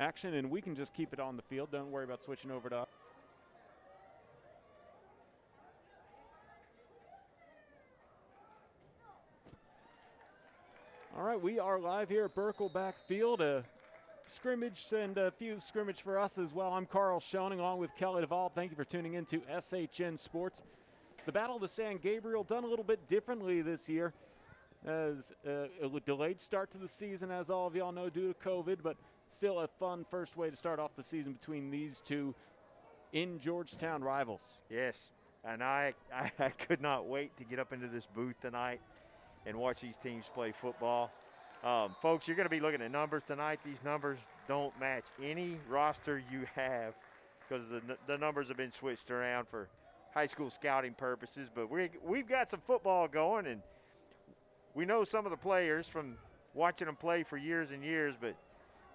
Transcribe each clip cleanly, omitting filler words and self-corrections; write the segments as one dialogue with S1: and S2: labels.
S1: action, and we can just keep it on the field. Don't worry about switching over to. All right, we are live here at Birkelback Field. A scrimmage and a few scrimmage for us as well. I'm Carl Schoening along with Kelly Duvall. Thank you for tuning in to SHN Sports. The Battle of the San Gabriel done a little bit differently this year. As a delayed start to the season, as all of y'all know, due to COVID, but still a fun first way to start off the season between these two in Georgetown rivals.
S2: Yes, and I could not wait to get up into this booth tonight and watch these teams play football. Folks, you're going to be looking at numbers tonight. These numbers don't match any roster you have because the numbers have been switched around for high school scouting purposes, but we've got some football going, and we know some of the players from watching them play for years and years, but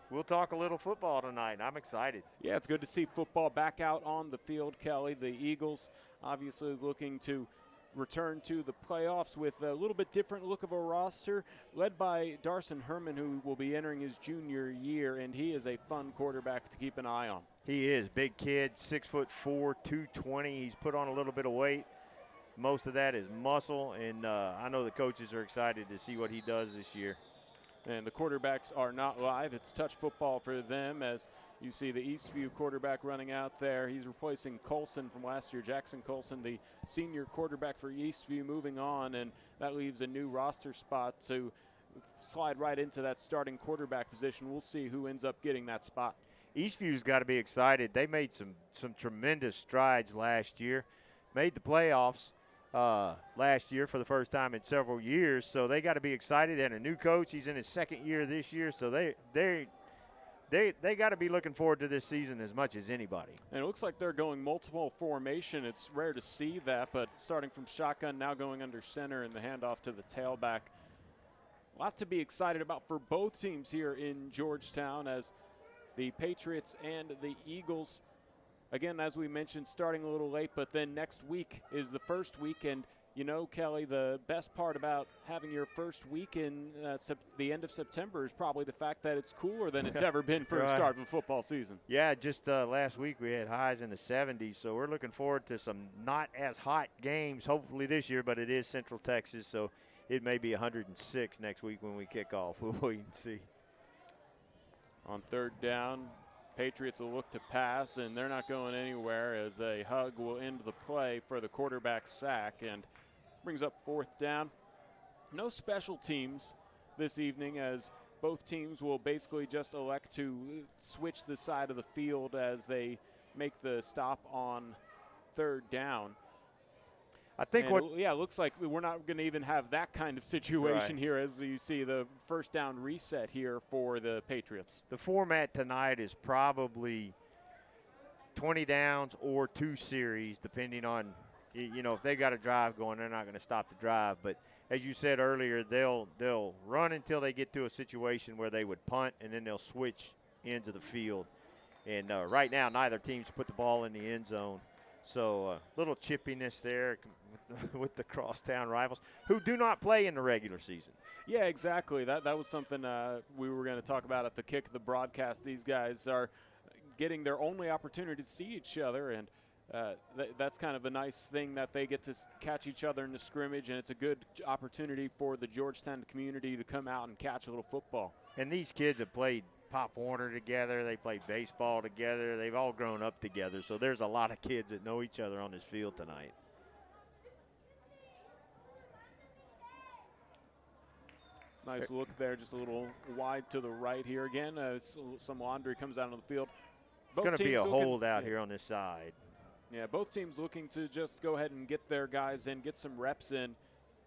S2: we'll talk a little football tonight. I'm excited.
S1: Yeah, it's good to see football back out on the field, Kelly. The Eagles obviously looking to return to the playoffs with a little bit different look of a roster, led by Darson Herman, who will be entering his junior year, and he is a fun quarterback to keep an eye on.
S2: He is. Big kid, 6'4", 220. He's put on a little bit of weight. Most of that is muscle, and I know the coaches are excited to see what he does this year.
S1: And the quarterbacks are not live. It's touch football for them, as you see the Eastview quarterback running out there. He's replacing Colson from last year, Jackson Colson, the senior quarterback for Eastview, moving on, and that leaves a new roster spot to slide right into that starting quarterback position. We'll see who ends up getting that spot.
S2: Eastview's got to be excited. They made some tremendous strides last year, made the playoffs last year for the first time in several years, so they got to be excited. And a new coach, he's in his second year this year, so they got to be looking forward to this season as much as anybody.
S1: And it looks like they're going multiple formation. It's rare to see that, but starting from shotgun, now going under center, and the handoff to the tailback. A lot to be excited about for both teams here in Georgetown, as the Patriots and the Eagles, again, as we mentioned, starting a little late, but then next week is the first week. And, you know, Kelly, the best part about having your first week in the end of September is probably the fact that it's cooler than it's ever been for a start of a football season.
S2: Yeah, just last week we had highs in the 70s, so we're looking forward to some not as hot games, hopefully this year, but it is Central Texas, so it may be 106 next week when we kick off. We'll wait and see.
S1: On third down, Patriots will look to pass, and they're not going anywhere, as a hug will end the play for the quarterback sack and brings up fourth down. No special teams this evening, as both teams will basically just elect to switch the side of the field as they make the stop on third down.
S2: I think
S1: it looks like we're not going to even have that kind of situation here, as you see the first down reset here for the Patriots.
S2: The format tonight is probably 20 downs or 2 series, depending on, you know, if they got a drive going, they're not going to stop the drive. But as you said earlier, they'll run until they get to a situation where they would punt, and then they'll switch ends of the field. And right now, neither team's put the ball in the end zone. So a little chippiness there with the crosstown rivals who do not play in the regular season.
S1: Yeah, exactly. That was something we were going to talk about at the kick of the broadcast. These guys are getting their only opportunity to see each other, and that's kind of a nice thing that they get to catch each other in the scrimmage, and it's a good opportunity for the Georgetown community to come out and catch a little football.
S2: And these kids have played Pop Warner together. They played baseball together. They've all grown up together. So there's a lot of kids that know each other on this field tonight.
S1: Nice look there, just a little wide to the right here. Again, some laundry comes out on the field.
S2: It's going to be a hold out here on this side.
S1: Yeah, both teams looking to just go ahead and get their guys in, get some reps in.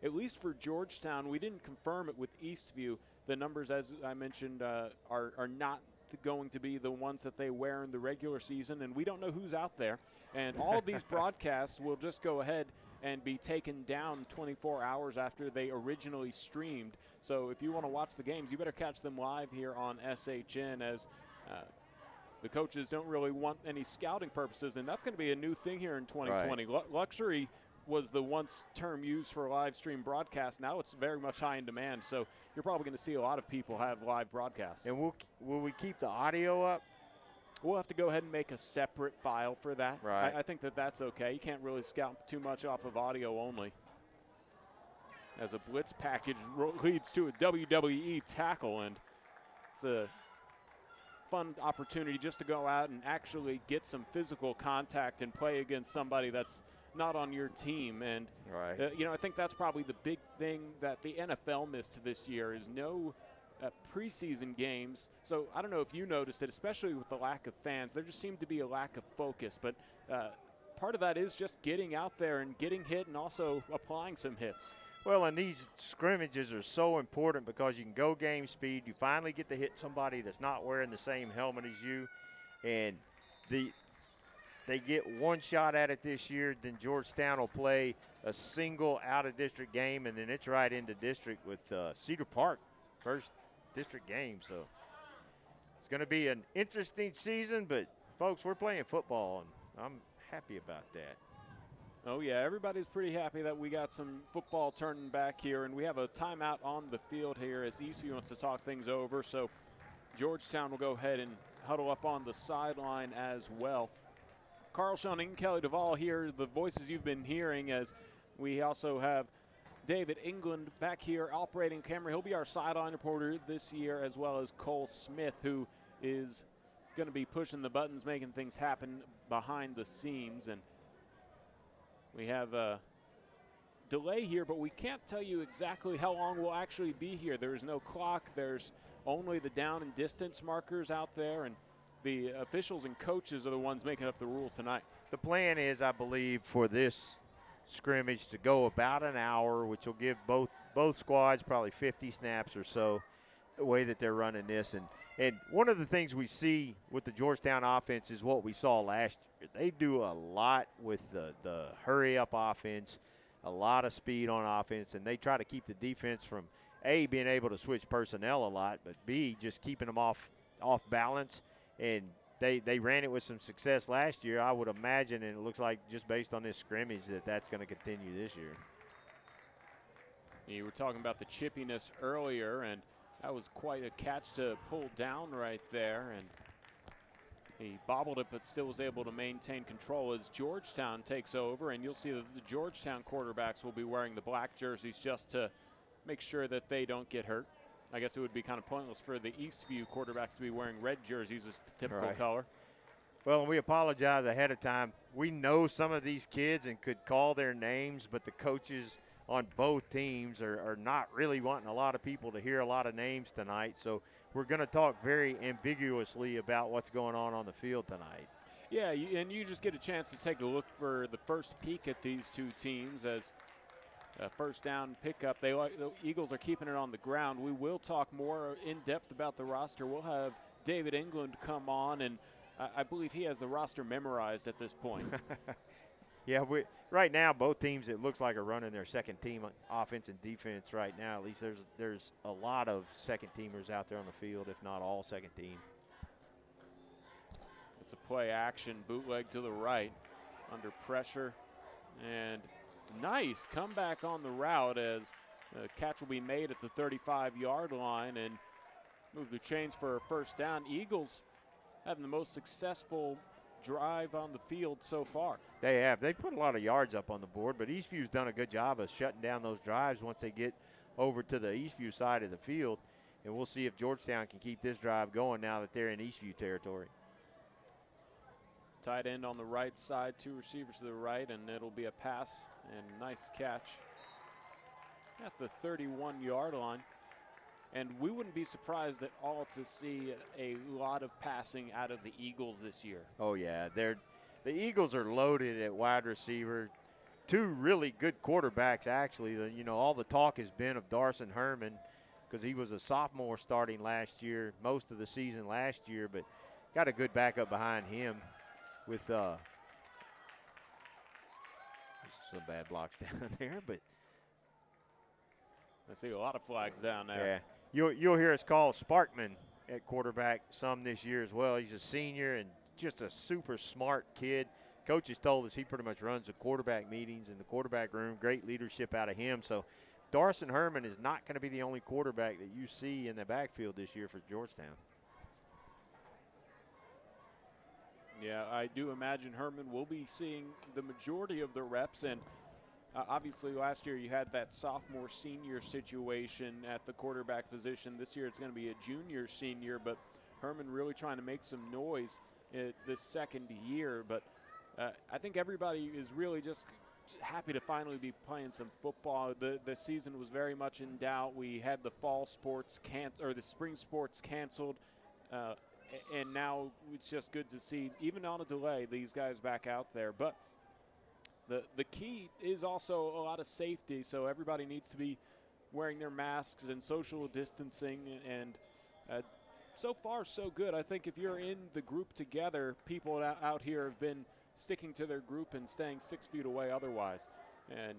S1: At least for Georgetown, we didn't confirm it with Eastview. The numbers, as I mentioned, are not going to be the ones that they wear in the regular season, and we don't know who's out there. And all of these broadcasts will just go ahead and be taken down 24 hours after they originally streamed. So if you want to watch the games, you better catch them live here on SHN, as the coaches don't really want any scouting purposes, and that's going to be a new thing here in 2020.
S2: Right.
S1: Luxury was the once term used for live stream broadcast. Now it's very much high in demand, so you're probably going to see a lot of people have live broadcasts.
S2: And will we keep the audio up?
S1: We'll have to go ahead and make a separate file for that.
S2: Right.
S1: I think that's okay. You can't really scout too much off of audio only. As a blitz package leads to a WWE tackle, and it's a fun opportunity just to go out and actually get some physical contact and play against somebody that's not on your team. And
S2: right.
S1: I think that's probably the big thing that the NFL missed this year is no preseason games. So I don't know if you noticed it, especially with the lack of fans. There just seemed to be a lack of focus, but part of that is just getting out there and getting hit and also applying some hits.
S2: Well, and these scrimmages are so important because you can go game speed. You finally get to hit somebody that's not wearing the same helmet as you. And they get one shot at it this year. Then Georgetown will play a single out-of-district game, and then it's right into district with Cedar Park, first district game. So it's going to be an interesting season, but, folks, we're playing football, and I'm happy about that.
S1: Oh, yeah, everybody's pretty happy that we got some football turning back here, and we have a timeout on the field here as Eastview wants to talk things over. So Georgetown will go ahead and huddle up on the sideline as well. Carl Schoening, Kelly Duvall here, the voices you've been hearing, as we also have David England back here operating camera. He'll be our sideline reporter this year, as well as Cole Smith, who is going to be pushing the buttons, making things happen behind the scenes. And we have a delay here, but we can't tell you exactly how long we'll actually be here. There is no clock. There's only the down and distance markers out there, and the officials and coaches are the ones making up the rules tonight.
S2: The plan is, I believe, for this scrimmage to go about an hour, which will give both squads probably 50 snaps or so, the way that they're running this. And one of the things we see with the Georgetown offense is what we saw last year. They do a lot with the hurry-up offense, a lot of speed on offense, and they try to keep the defense from, A, being able to switch personnel a lot, but B, just keeping them off balance. And they ran it with some success last year. I would imagine, and it looks like just based on this scrimmage, that's going to continue this year.
S1: You were talking about the chippiness earlier, and that was quite a catch to pull down right there. And he bobbled it, but still was able to maintain control as Georgetown takes over. And you'll see that the Georgetown quarterbacks will be wearing the black jerseys just to make sure that they don't get hurt. I guess it would be kind of pointless for the Eastview quarterbacks to be wearing red jerseys as the typical color.
S2: Well, we apologize ahead of time. We know some of these kids and could call their names, but the coaches on both teams are not really wanting a lot of people to hear a lot of names tonight. So we're going to talk very ambiguously about what's going on the field tonight.
S1: Yeah, and you just get a chance to take a look for the first peek at these two teams as a first down pickup. The Eagles are keeping it on the ground. We will talk more in depth about the roster. We'll have David England come on, and I believe he has the roster memorized at this point.
S2: Yeah, right now both teams, it looks like, are running their second team offense and defense right now. At least there's a lot of second teamers out there on the field, if not all second team.
S1: It's a play action bootleg to the right under pressure, and nice comeback on the route as the catch will be made at the 35-yard line and move the chains for a first down. Eagles having the most successful drive on the field so far.
S2: They have. They put a lot of yards up on the board, but Eastview's done a good job of shutting down those drives once they get over to the Eastview side of the field, and we'll see if Georgetown can keep this drive going now that they're in Eastview territory.
S1: Tight end on the right side, two receivers to the right, and it'll be a pass and nice catch at the 31-yard line. And we wouldn't be surprised at all to see a lot of passing out of the Eagles this year.
S2: Oh, yeah. The Eagles are loaded at wide receiver. Two really good quarterbacks, actually. All the talk has been of Darson Herman because he was a sophomore starting last year, most of the season last year, but got a good backup behind him with some bad blocks down there. But
S1: I see a lot of flags down there.
S2: Yeah. You'll hear us call Sparkman at quarterback some this year as well. He's a senior and just a super smart kid. coach has told us he pretty much runs the quarterback meetings in the quarterback room. Great leadership out of him. So Darson Herman is not going to be the only quarterback that you see in the backfield this year for Georgetown.
S1: Yeah, I do imagine Herman will be seeing the majority of the reps. And obviously last year you had that sophomore-senior situation at the quarterback position. This year it's going to be a junior-senior, but Herman really trying to make some noise this second year. But I think everybody is really just happy to finally be playing some football. The season was very much in doubt. We had the fall sports or the spring sports canceled, and now it's just good to see, even on a delay, these guys back out there. But the key is also a lot of safety, so everybody needs to be wearing their masks and social distancing, and so far so good. I think if you're in the group together, people out here have been sticking to their group and staying 6 feet away otherwise. And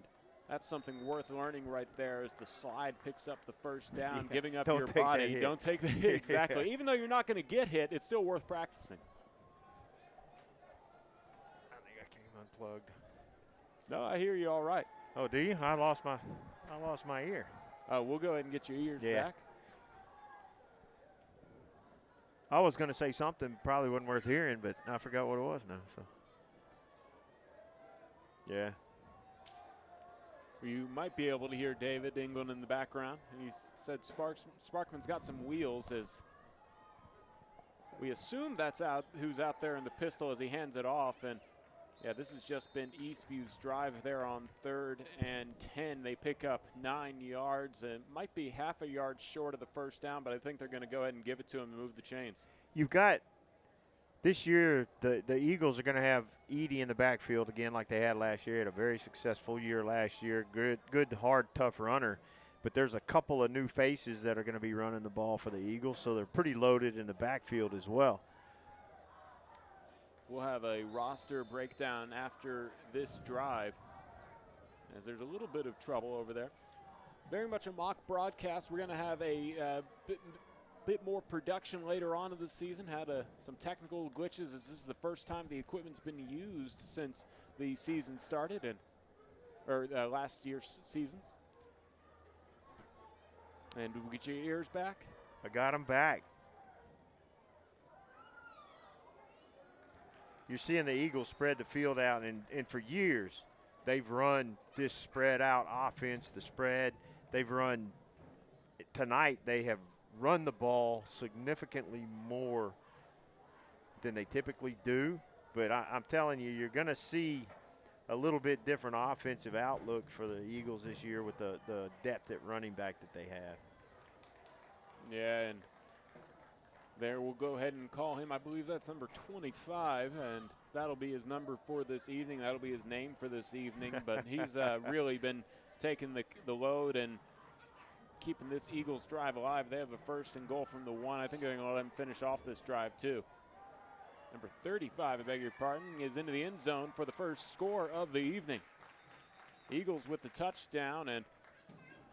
S1: that's something worth learning right there as the slide picks up the first down, giving up your body. Don't take the hit. Exactly. Yeah. Even though you're not going to get hit, it's still worth practicing.
S2: I think I came unplugged.
S1: No, I hear you all right.
S2: Oh, do you? I lost my ear.
S1: We'll go ahead and get your ears back.
S2: I was going to say something probably wasn't worth hearing, but I forgot what it was now. So, yeah.
S1: You might be able to hear David England in the background. He said Sparkman's got some wheels, as we assume that's who's out there in the pistol as he hands it off. And yeah, this has just been Eastview's drive there on 3rd and 10. They pick up 9 yards and might be half a yard short of the first down, but I think they're going to go ahead and give it to him and move the chains.
S2: You've got this year, the Eagles are going to have Edie in the backfield again like they had last year. Had a very successful year last year. Good, hard, tough runner. But there's a couple of new faces that are going to be running the ball for the Eagles, so they're pretty loaded in the backfield as well.
S1: We'll have a roster breakdown after this drive, as there's a little bit of trouble over there. Very much a mock broadcast. We're going to have a bit more production later on in the season. Had some technical glitches, as this is the first time the equipment's been used since the season started, or last year's seasons. And did we get your ears back?
S2: I got them back. You're seeing the Eagles spread the field out, and for years they've run this spread out offense, the spread. They've run – tonight they have run the ball significantly more than they typically do. But I'm telling you, you're going to see a little bit different offensive outlook for the Eagles this year with the depth at running back that they have.
S1: Yeah, and there we'll go ahead and call him. I believe that's number 25, and that'll be his number for this evening. That'll be his name for this evening. But he's really been taking the load and keeping this Eagles drive alive. They have a 1st and goal from the 1. I think they're going to let him finish off this drive too. Number 35, I beg your pardon, is into the end zone for the first score of the evening. Eagles with the touchdown, and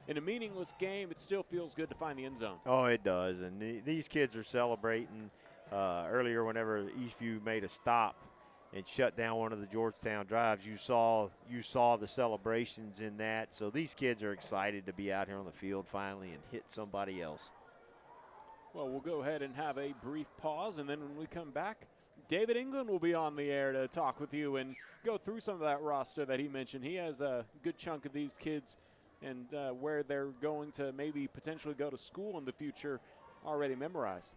S1: in a meaningless game, it still feels good to find the end zone.
S2: Oh, it does, and these kids are celebrating. Earlier, whenever Eastview made a stop and shut down one of the Georgetown drives, you saw the celebrations in that. So these kids are excited to be out here on the field finally and hit somebody else.
S1: Well, we'll go ahead and have a brief pause, and then when we come back, David England will be on the air to talk with you and go through some of that roster that he mentioned. He has a good chunk of these kids and where they're going to maybe potentially go to school in the future already memorized.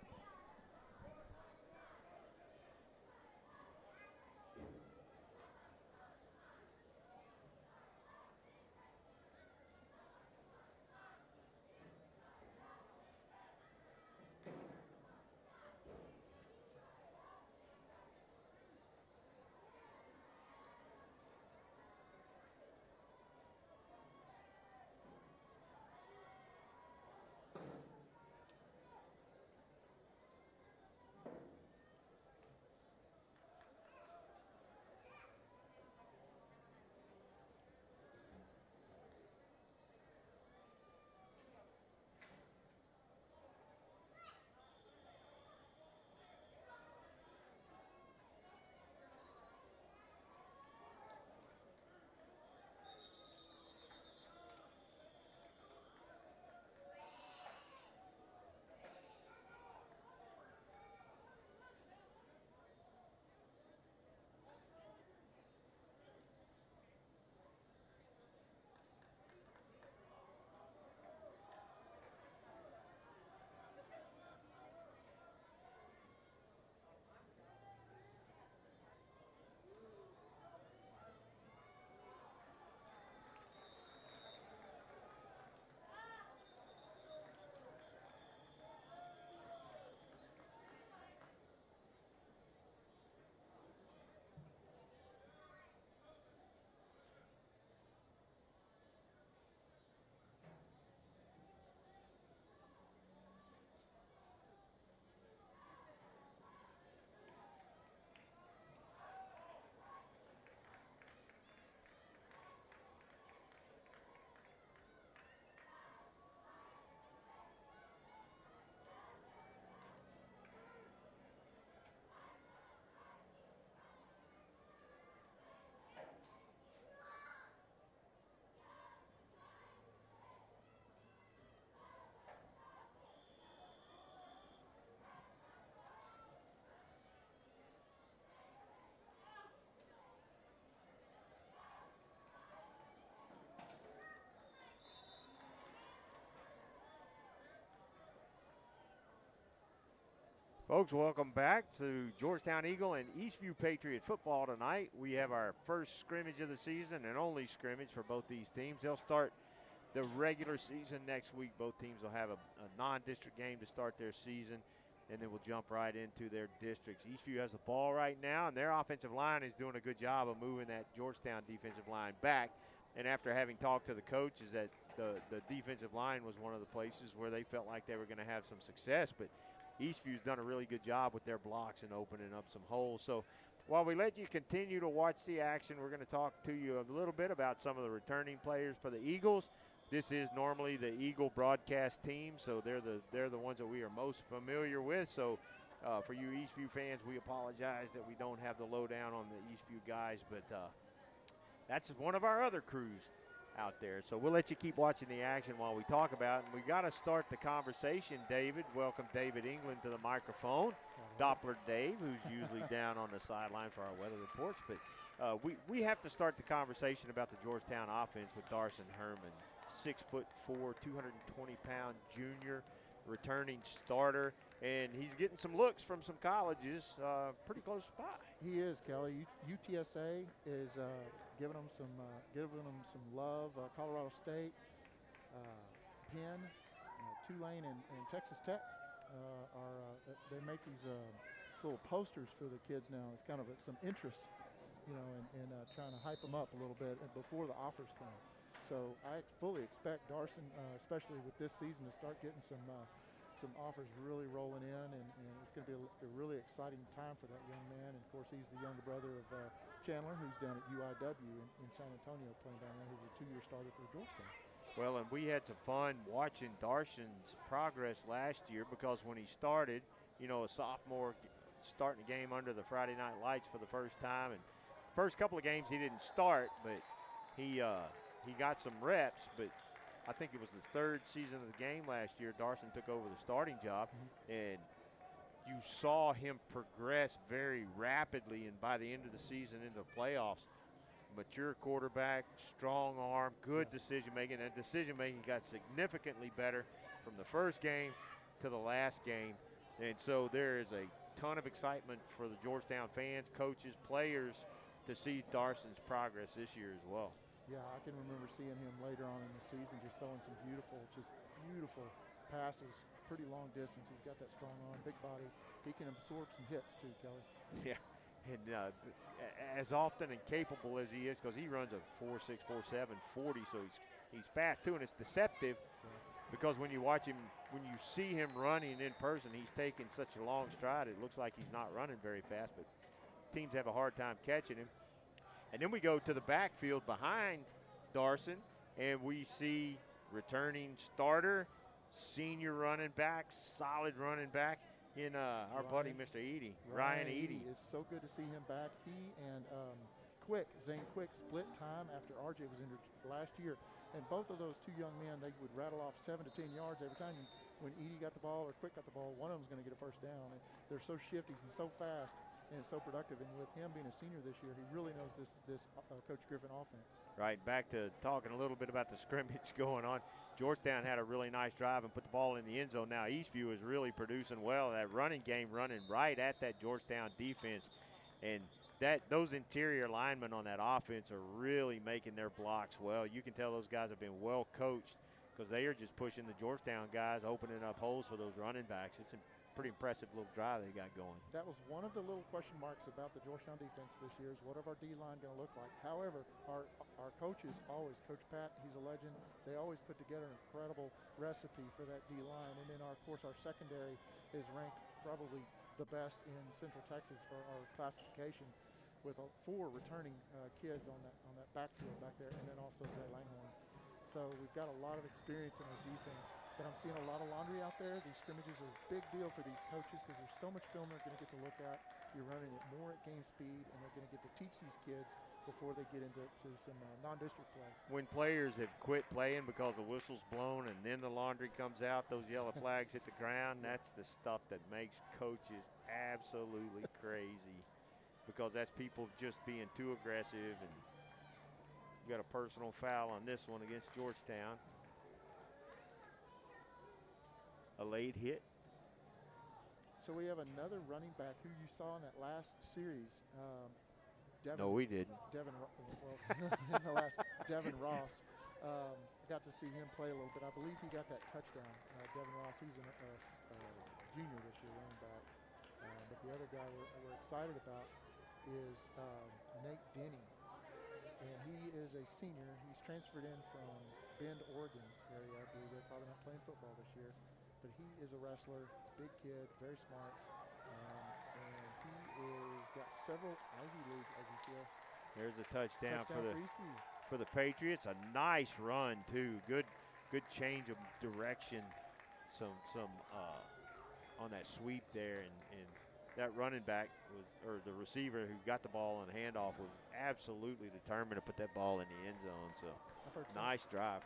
S2: Folks, welcome back to Georgetown Eagle and Eastview Patriot football tonight. We have our first scrimmage of the season and only scrimmage for both these teams. They'll start the regular season next week. Both teams will have a non-district game to start their season, and then we'll jump right into their districts. Eastview has the ball right now, and their offensive line is doing a good job of moving that Georgetown defensive line back. And after having talked to the coaches, that the defensive line was one of the places where they felt like they were going to have some success, but Eastview's done a really good job with their blocks and opening up some holes. So while we let you continue to watch the action, we're going to talk to you a little bit about some of the returning players for the Eagles. This is normally the Eagle broadcast team, so they're the ones that we are most familiar with. So for you Eastview fans, we apologize that we don't have the lowdown on the Eastview guys, but that's one of our other crews out there. So we'll let you keep watching the action while we talk about it. And we got to start the conversation, David. Welcome David England to the microphone. Doppler Dave, who's usually down on the sideline for our weather reports. But we have to start the conversation about the Georgetown offense with Darson Herman, 6'4", 220-pound junior, returning starter. And he's getting some looks from some colleges pretty close by.
S3: He is, Kelly. UTSA is giving them some love. Colorado State, Penn, Tulane, and Texas Tech they make these little posters for the kids now. It's kind of some interest, and trying to hype them up a little bit before the offers come. So I fully expect Darson, especially with this season, to start getting some offers really rolling in, and it's going to be a really exciting time for that young man. And of course, he's the younger brother of Chandler, who's down at UIW in San Antonio playing down there, who's a 2-year starter for Georgetown.
S2: Well, and we had some fun watching Darson's progress last year, because when he started, a sophomore starting a game under the Friday night lights for the first time, and first couple of games he didn't start, but he got some reps. But I think it was the third season of the game last year, Darson took over the starting job, and you saw him progress very rapidly, and by the end of the season into the playoffs, mature quarterback, strong arm, good decision-making, and decision-making got significantly better from the first game to the last game. And so there is a ton of excitement for the Georgetown fans, coaches, players to see Darson's progress this year as well.
S3: Yeah, I can remember seeing him later on in the season just throwing some beautiful passes, pretty long distance. He's got that strong arm, big body. He can absorb some hits too, Kelly.
S2: Yeah, and as often and capable as he is, because he runs a 4.6, 4.7, 40, so he's fast too, and it's deceptive because when you watch him, when you see him running in person, he's taking such a long stride, it looks like he's not running very fast, but teams have a hard time catching him. And then we go to the backfield behind Darson, and we see returning starter, senior running back, solid running back in our buddy Mr. Eady, Ryan Eady.
S3: It's so good to see him back. He and Zane Quick split time after RJ was injured last year. And both of those two young men, they would rattle off 7 to 10 yards every time. When Eady got the ball or Quick got the ball, one of them was going to get a first down. And they're so shifty and so fast and so productive. And with him being a senior this year, he really knows this Coach Griffin offense.
S2: Right, back to talking a little bit about the scrimmage going on. Georgetown had a really nice drive and put the ball in the end zone. Now Eastview is really producing well. That running game running right at that Georgetown defense. And those interior linemen on that offense are really making their blocks well. You can tell those guys have been well coached because they are just pushing the Georgetown guys, opening up holes for those running backs. It's a pretty impressive little drive they got going.
S3: That was one of the little question marks about the Georgetown defense this year is what are our D-line going to look like? However, our coaches always, Coach Pat, he's a legend. They always put together an incredible recipe for that D-line. And then, of course, our secondary is ranked probably the best in Central Texas for our classification, with 4 returning kids on that backfield back there, and then also Jay Langhorn. So we've got a lot of experience in our defense, but I'm seeing a lot of laundry out there. These scrimmages are a big deal for these coaches because there's so much film they're going to get to look at. You're running it more at game speed, and they're going to get to teach these kids before they get into some non-district play.
S2: When players have quit playing because the whistle's blown and then the laundry comes out, those yellow flags hit the ground, that's the stuff that makes coaches absolutely crazy. Because that's people just being too aggressive, and we got a personal foul on this one against Georgetown. A late hit.
S3: so we have another running back who you saw in that last series. Devin,
S2: No, we didn't.
S3: Devin, well, in the last, Devin Ross. Got to see him play a little bit. I believe he got that touchdown. Devin Ross, he's a junior this year, running back. But the other guy we're excited about is Nate Denny. And he is a senior. He's transferred in from Bend, Oregon area. I believe they're probably not playing football this year. But he is a wrestler, big kid, very smart. And he is got several Ivy League, as you see.
S2: There's a touchdown for
S3: Eastview.
S2: For the Patriots. A nice run too. Good change of direction. Some on that sweep there, and that running back or the receiver who got the ball on the handoff was absolutely determined to put that ball in the end zone. So nice drive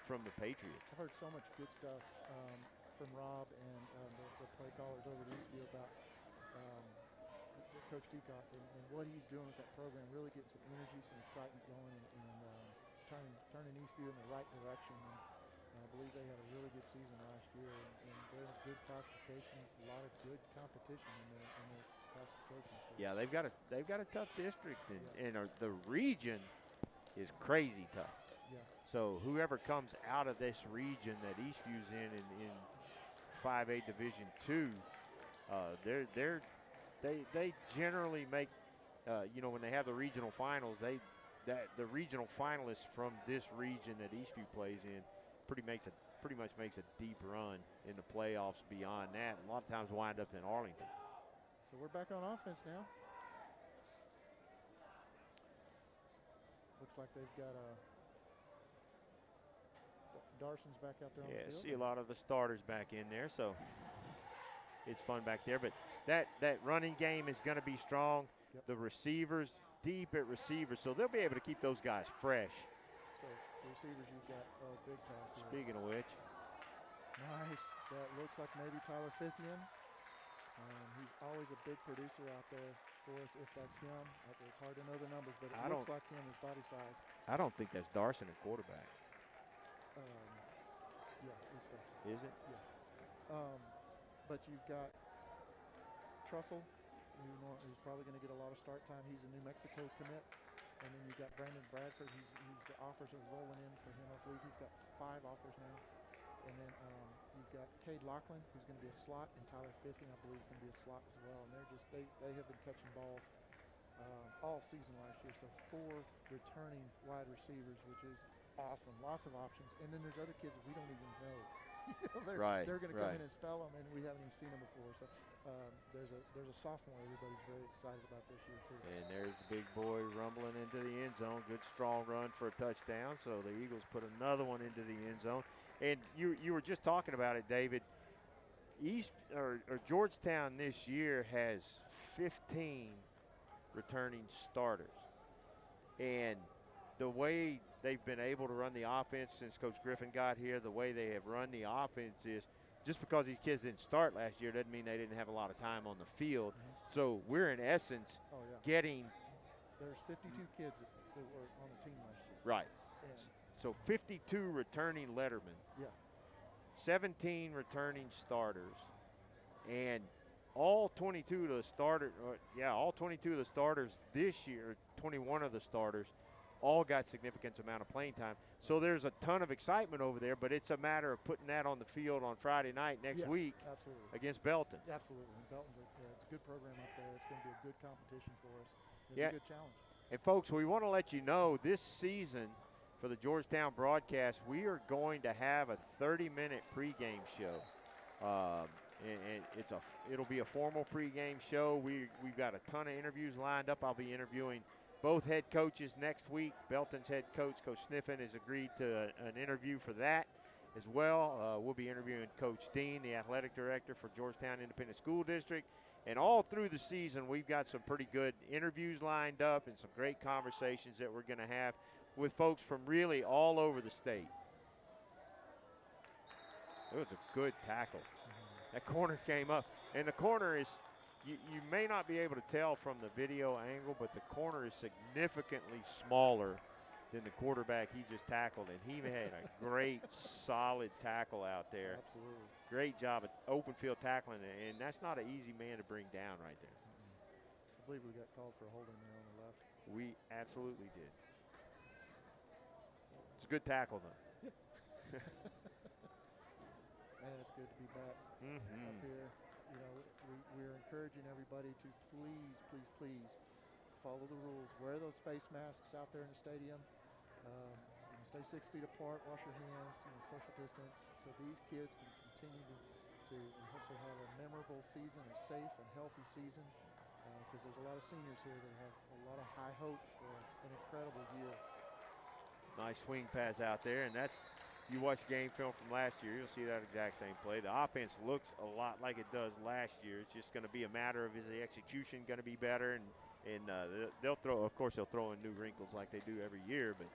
S2: from the Patriots.
S3: I've heard so much good stuff from Rob and the play callers over at Eastview about Coach Feacock and what he's doing with that program, really getting some energy, some excitement going, and turning Eastview in the right direction. And I believe they had a really good season last year, and they're in a good classification, a lot of good competition in their classification. So
S2: Yeah, they've got a tough district, and the region is crazy tough.
S3: Yeah.
S2: So whoever comes out of this region that Eastview's in 5A Division II, they generally make, when they have the regional finals, the regional finalists from this region that Eastview plays in pretty much makes a deep run in the playoffs beyond that. And a lot of times wind up in Arlington.
S3: So we're back on offense now. Looks like they've got Darson's back out there on the field.
S2: See a lot of the starters back in there, so it's fun back there. But that running game is going to be strong.
S3: Yep.
S2: The receivers, deep at receivers, so they'll be able to keep those guys fresh.
S3: So the receivers, you've got big pass here.
S2: Speaking of which.
S3: Nice. That looks like maybe Tyler Fithian. He's always a big producer out there for us, if that's him. It's hard to know the numbers, but it looks like him, his body size.
S2: I don't think that's Darson at quarterback.
S3: Yeah, it's Darson.
S2: Is it?
S3: Yeah. But you've got Trussell, who's probably going to get a lot of start time. He's a New Mexico commit. And then you've got Brandon Bradford. The offers are rolling in for him. I believe he's got 5 offers now. And then you've got Cade Lachlan, who's going to be a slot, and Tyler Fithian, I believe, is going to be a slot as well. And they have been catching balls all season last year. So 4 returning wide receivers, which is awesome. Lots of options. And then there's other kids that we don't even know. They're going to come in and spell them, and we haven't even seen them before. So there's a sophomore everybody's very excited about this year too.
S2: And there's the big boy rumbling into the end zone. Good strong run for a touchdown. So the Eagles put another one into the end zone. And you were just talking about it, David. Georgetown this year has 15 returning starters. And the way they've been able to run the offense since Coach Griffin got here, the way they have run the offense is just because these kids didn't start last year doesn't mean they didn't have a lot of time on the field.
S3: Mm-hmm.
S2: So we're in essence getting.
S3: There's 52 kids that were on the team last year.
S2: Right.
S3: And
S2: so 52 returning lettermen.
S3: Yeah.
S2: 17 returning starters. And all 22 of the starters this year, 21 of the starters, all got significant amount of playing time. So there's a ton of excitement over there, but it's a matter of putting that on the field on Friday night next week against Belton.
S3: Absolutely. Belton's it's a good program up there. It's going to be a good competition for us. It's a good challenge.
S2: And, folks, we want to let you know this season for the Georgetown broadcast, we are going to have a 30-minute pregame show. And it'll be a formal pregame show. We've got a ton of interviews lined up. I'll be interviewing both head coaches next week. Belton's head coach, Coach Sniffen, has agreed to an interview for that as well. We'll be interviewing Coach Dean, the athletic director for Georgetown Independent School District. And all through the season, we've got some pretty good interviews lined up and some great conversations that we're going to have with folks from really all over the state. It was a good tackle. That corner came up. And the corner is, you may not be able to tell from the video angle, but the corner is significantly smaller than the quarterback he just tackled, and he had a great, solid tackle out there.
S3: Absolutely.
S2: Great job at open field tackling, and that's not an easy man to bring down right there.
S3: I believe we got called for a holding there on the left.
S2: We absolutely did. It's a good tackle, though.
S3: Man, it's good to be back up here. You know, we're encouraging everybody to please follow the rules. Wear those face masks out there in the stadium. Stay 6 feet apart. Wash your hands. Social distance, so these kids can continue to hopefully have a memorable season, a safe and healthy season. Because there's a lot of seniors here that have a lot of high hopes for an incredible year.
S2: Nice swing pass out there, and that's, you watch game film from last year, you'll see that exact same play. The offense looks a lot like it does last year. It's just going to be a matter of, is the execution going to be better? And they'll throw, of course, they'll throw in new wrinkles like they do every year, but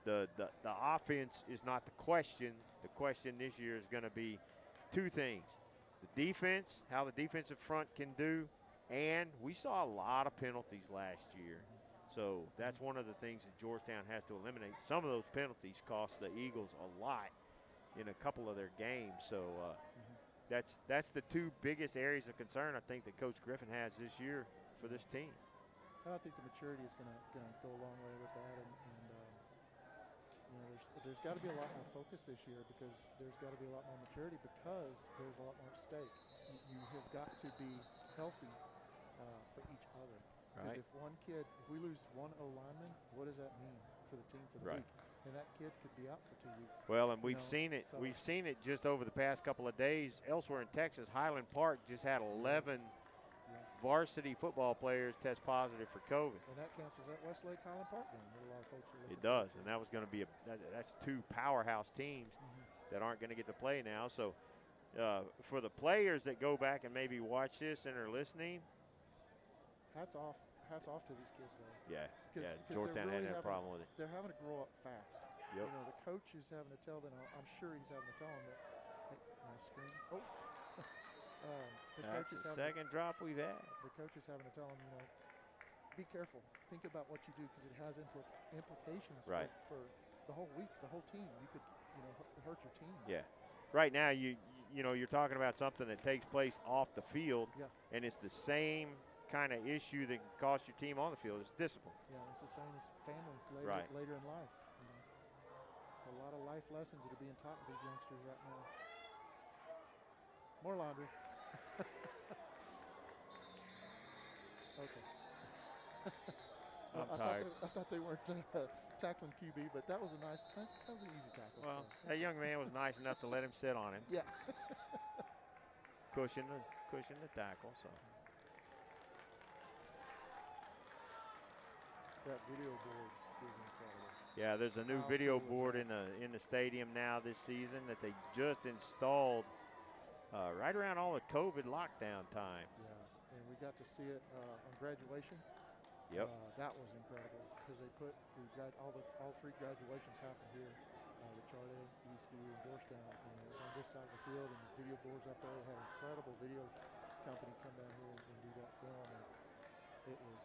S2: the offense is not the question. The question this year is going to be two things: the defense, how the defensive front can do, and we saw a lot of penalties last year. So that's one of the things that Georgetown has to eliminate. Some of those penalties cost the Eagles a lot in a couple of their games. So that's the two biggest areas of concern I think that Coach Griffin has this year for this team.
S3: And I think the maturity is going to go a long way with that. And there's got to be a lot more focus this year, because there's got to be a lot more maturity, because there's a lot more at stake. You have got to be healthy for each other. Because if we lose one O-lineman, what does that mean for the team for the week? And that kid could be out for 2 weeks.
S2: Well, and we've seen it. So we've seen it just over the past couple of days. Elsewhere in Texas, Highland Park just had 11 varsity football players test positive for COVID.
S3: And that counts as that Westlake Highland Park game that a lot of folks are looking
S2: It does, and that was going to be that's two powerhouse teams that aren't going to get to play now. So for the players that go back and maybe watch this and are listening,
S3: hats off to these kids, though.
S2: Yeah,
S3: because
S2: Georgetown
S3: really
S2: had a problem with it.
S3: They're having to grow up fast.
S2: Yep.
S3: The coach is having to tell them, I'm sure he's having to tell them that, hey, nice screen. Oh.
S2: That's the second drop we've had.
S3: The coach is having to tell them, be careful. Think about what you do, because it has implications for the whole week, the whole team. You could, hurt your team.
S2: Yeah. Right now, you're talking about something that takes place off the field, and it's the same kind of issue that can cost your team on the field. It's discipline.
S3: Yeah, it's the same as family later in life. So a lot of life lessons that are being taught to these youngsters right now. More laundry. Okay.
S2: I'm tired.
S3: I thought they weren't tackling QB, but that was an easy tackle.
S2: Well, that young man was nice enough to let him sit on him.
S3: Yeah.
S2: Cushion the tackle. So.
S3: That video board is incredible.
S2: Yeah, there's a new video board in the stadium now this season that they just installed right around all the COVID lockdown time.
S3: Yeah, and we got to see it on graduation.
S2: Yep.
S3: That was incredible, because they put all three graduations happened here. The Charter, Eastview, and Georgetown. And it was on this side of the field, and the video boards up there. They had an incredible video company come down here and do that film. And that was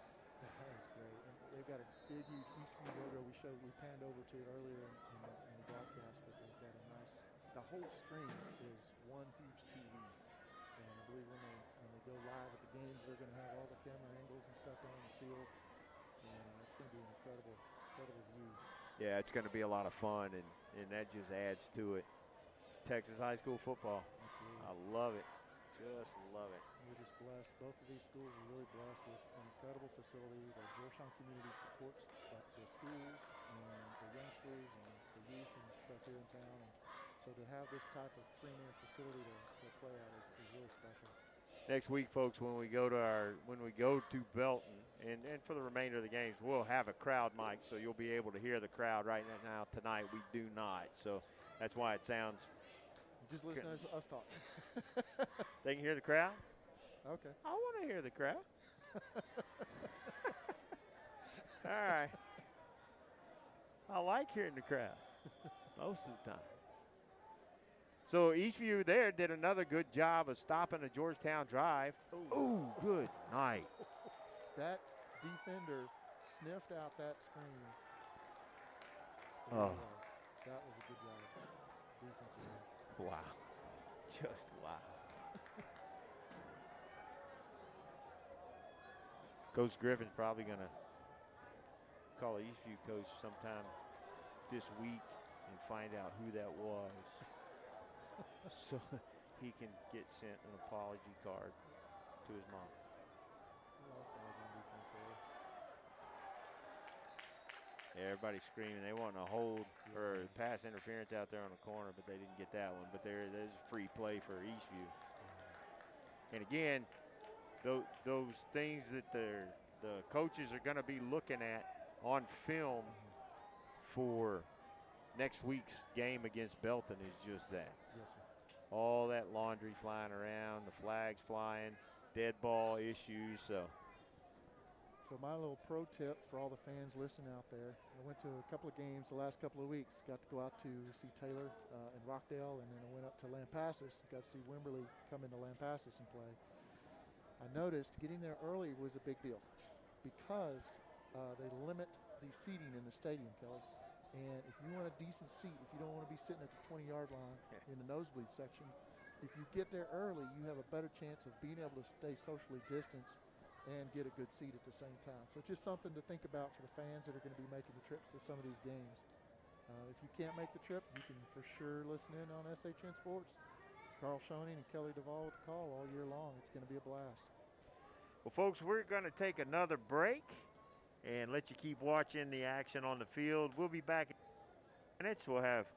S3: great. And they've got a big, huge Eastview logo. We panned over to it earlier in the broadcast, but they've got the whole screen is one huge TV. And I believe when they go live at the games, they're going to have all the camera angles and stuff down on the field. And it's going to be an incredible view.
S2: Yeah, it's going to be a lot of fun, and that just adds to it. Texas high school football.
S3: Absolutely.
S2: I love it. Just love it.
S3: We're just blessed. Both of these schools are really blessed with an incredible facility. The Georgetown community supports the schools and the youngsters and the youth and stuff here in town. And so to have this type of premier facility to play at is really special.
S2: Next week, folks, when we go to Belton, and for the remainder of the games, we'll have a crowd mic, so you'll be able to hear the crowd. Right now, tonight, we do not. So that's why it sounds.
S3: Just listen to us talk.
S2: They can hear the crowd?
S3: Okay.
S2: I want to hear the crowd. All right. I like hearing the crowd most of the time. So Eastview there did another good job of stopping the Georgetown drive. Ooh, good night.
S3: That defender sniffed out that screen
S2: Oh.
S3: That was a good job defensively.
S2: Wow. Just wow. Coach Griffin's probably going to call the Eastview coach sometime this week and find out who that was so he can get sent an apology card to his mom. Everybody's screaming. They want to hold or pass interference out there on the corner, but they didn't get that one. But there's a free play for Eastview. And again, those things that the coaches are going to be looking at on film for next week's game against Belton is just that.
S3: Yes, sir.
S2: All that laundry flying around, the flags flying, dead ball issues. So
S3: my little pro tip for all the fans listening out there, I went to a couple of games the last couple of weeks. Got to go out to see Taylor in Rockdale, and then I went up to Lampasas. Got to see Wimberley come into Lampasas and play. I noticed getting there early was a big deal because they limit the seating in the stadium, Kelly. And if you want a decent seat, if you don't want to be sitting at the 20-yard line in the nosebleed section, if you get there early, you have a better chance of being able to stay socially distanced and get a good seat at the same time. So just something to think about for the fans that are going to be making the trips to some of these games. If you can't make the trip, you can for sure listen in on SHN Sports. Carl Schoening and Kelly Duvall with the call all year long. It's going to be a blast.
S2: Well, folks, we're going to take another break and let you keep watching the action on the field. We'll be back in minutes. We'll have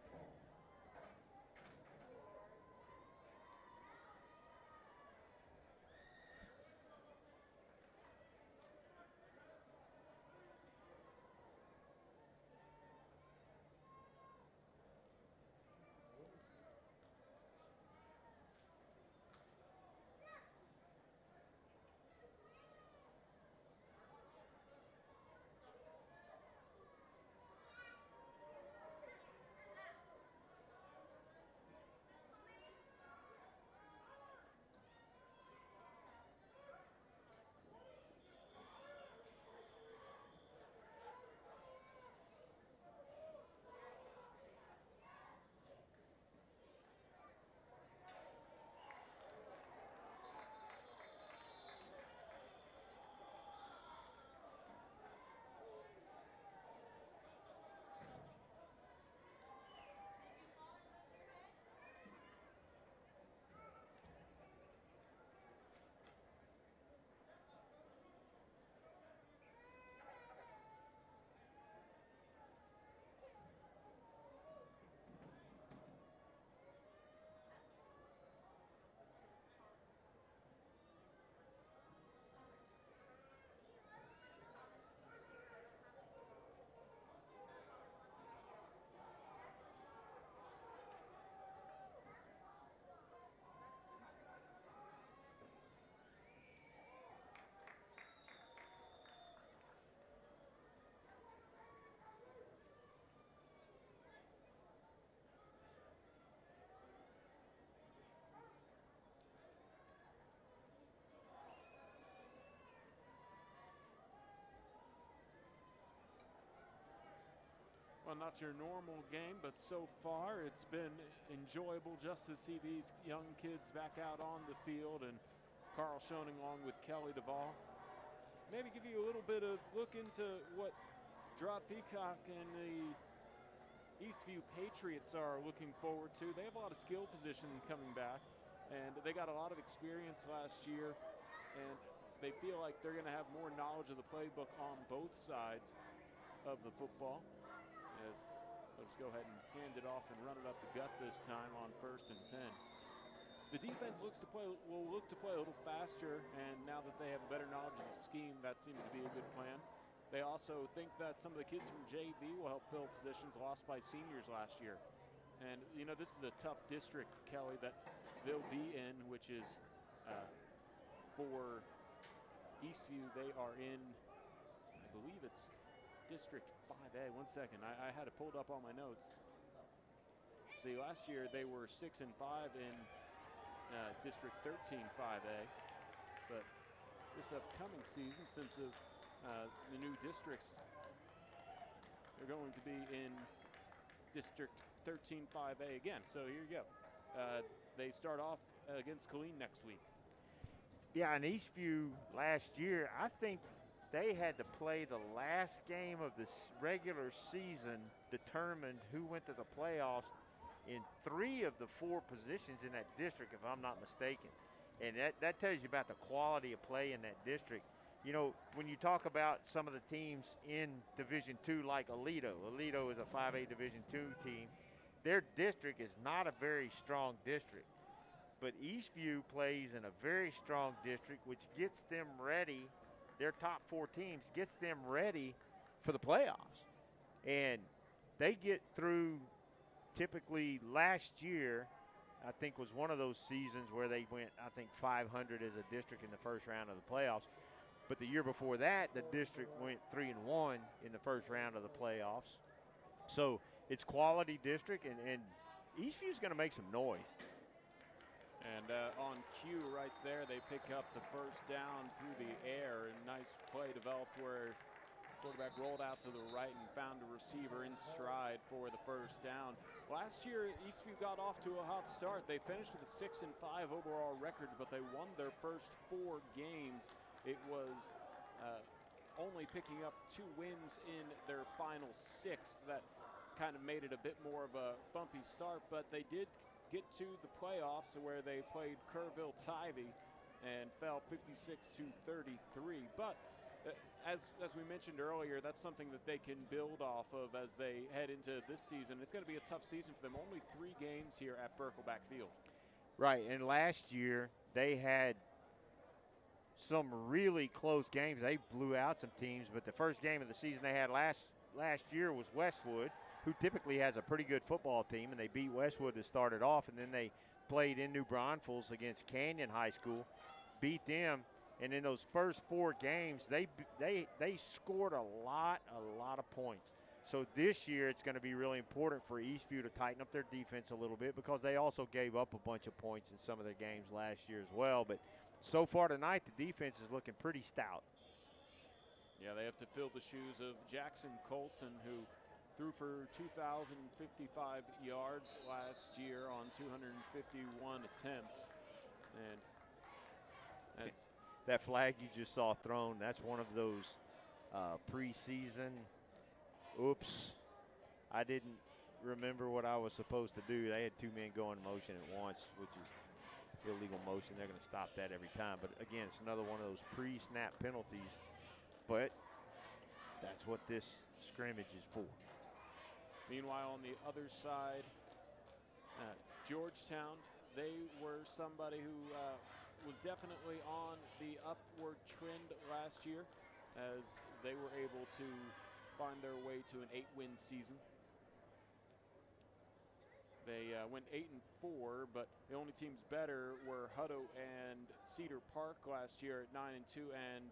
S1: Well, not your normal game, but so far it's been enjoyable just to see these young kids back out on the field, and Carl Schoening along with Kelly Duvall. Maybe give you a little bit of look into what Gerard Peacock and the Eastview Patriots are looking forward to. They have a lot of skill position coming back, and they got a lot of experience last year, and they feel like they're going to have more knowledge of the playbook on both sides of the football. As they'll just go ahead and hand it off and run it up the gut this time on 1st and 10. The defense will look to play a little faster, and now that they have a better knowledge of the scheme, that seems to be a good plan. They also think that some of the kids from JV will help fill positions lost by seniors last year. And, you know, this is a tough district, Kelly, that they'll be in, which is for Eastview, they are in, I believe it's District 5A. 1 second, I had it pulled up on my notes. See, last year they were 6-5 in District 13 5A, but this upcoming season, since the new districts, they're going to be in District 13-5A again. So here you go. They start off against Killeen next week.
S2: Yeah, and Eastview last year, I think they had to play the last game of the regular season, determined who went to the playoffs in 3 of the 4 positions in that district, if I'm not mistaken. And that tells you about the quality of play in that district. You know, when you talk about some of the teams in Division II, like Aledo is a 5A Division II team. Their district is not a very strong district. But Eastview plays in a very strong district, which gets them ready. Their top 4 teams gets them ready for the playoffs. And they get through, typically last year, I think was one of those seasons where they went, I think, 500 as a district in the first round of the playoffs. But the year before that, the district went 3-1 in the first round of the playoffs. So it's quality district, and Eastview's going to make some noise.
S1: And on cue right there, they pick up the first down through the air. And nice play developed where quarterback rolled out to the right and found a receiver in stride for the first down. Last year, Eastview got off to a hot start. They finished with a 6-5 overall record, but they won their first 4 games. It was only picking up 2 wins in their final 6. That kind of made it a bit more of a bumpy start, but they did get to the playoffs where they played Kerrville-Tivy and fell 56-33. But as we mentioned earlier, that's something that they can build off of as they head into this season. It's going to be a tough season for them. Only 3 games here at Birkelback Field.
S2: Right, and last year they had some really close games. They blew out some teams, but the first game of the season they had last year was Westwood, who typically has a pretty good football team, and they beat Westwood to start it off, and then they played in New Braunfels against Canyon High School, beat them, and in those first 4 games, they scored a lot of points. So this year it's going to be really important for Eastview to tighten up their defense a little bit, because they also gave up a bunch of points in some of their games last year as well. But so far tonight, the defense is looking pretty stout.
S1: Yeah, they have to fill the shoes of Jackson Colson, who threw for 2,055 yards last year on 251 attempts. And as
S2: that flag you just saw thrown, that's one of those preseason, oops, I didn't remember what I was supposed to do. They had 2 men go in motion at once, which is illegal motion. They're going to stop that every time. But again, it's another one of those pre-snap penalties. But that's what this scrimmage is for.
S1: Meanwhile, on the other side, Georgetown, they were somebody who was definitely on the upward trend last year, as they were able to find their way to an 8-win season. They went 8-4, but the only teams better were Hutto and Cedar Park last year at 9-2, and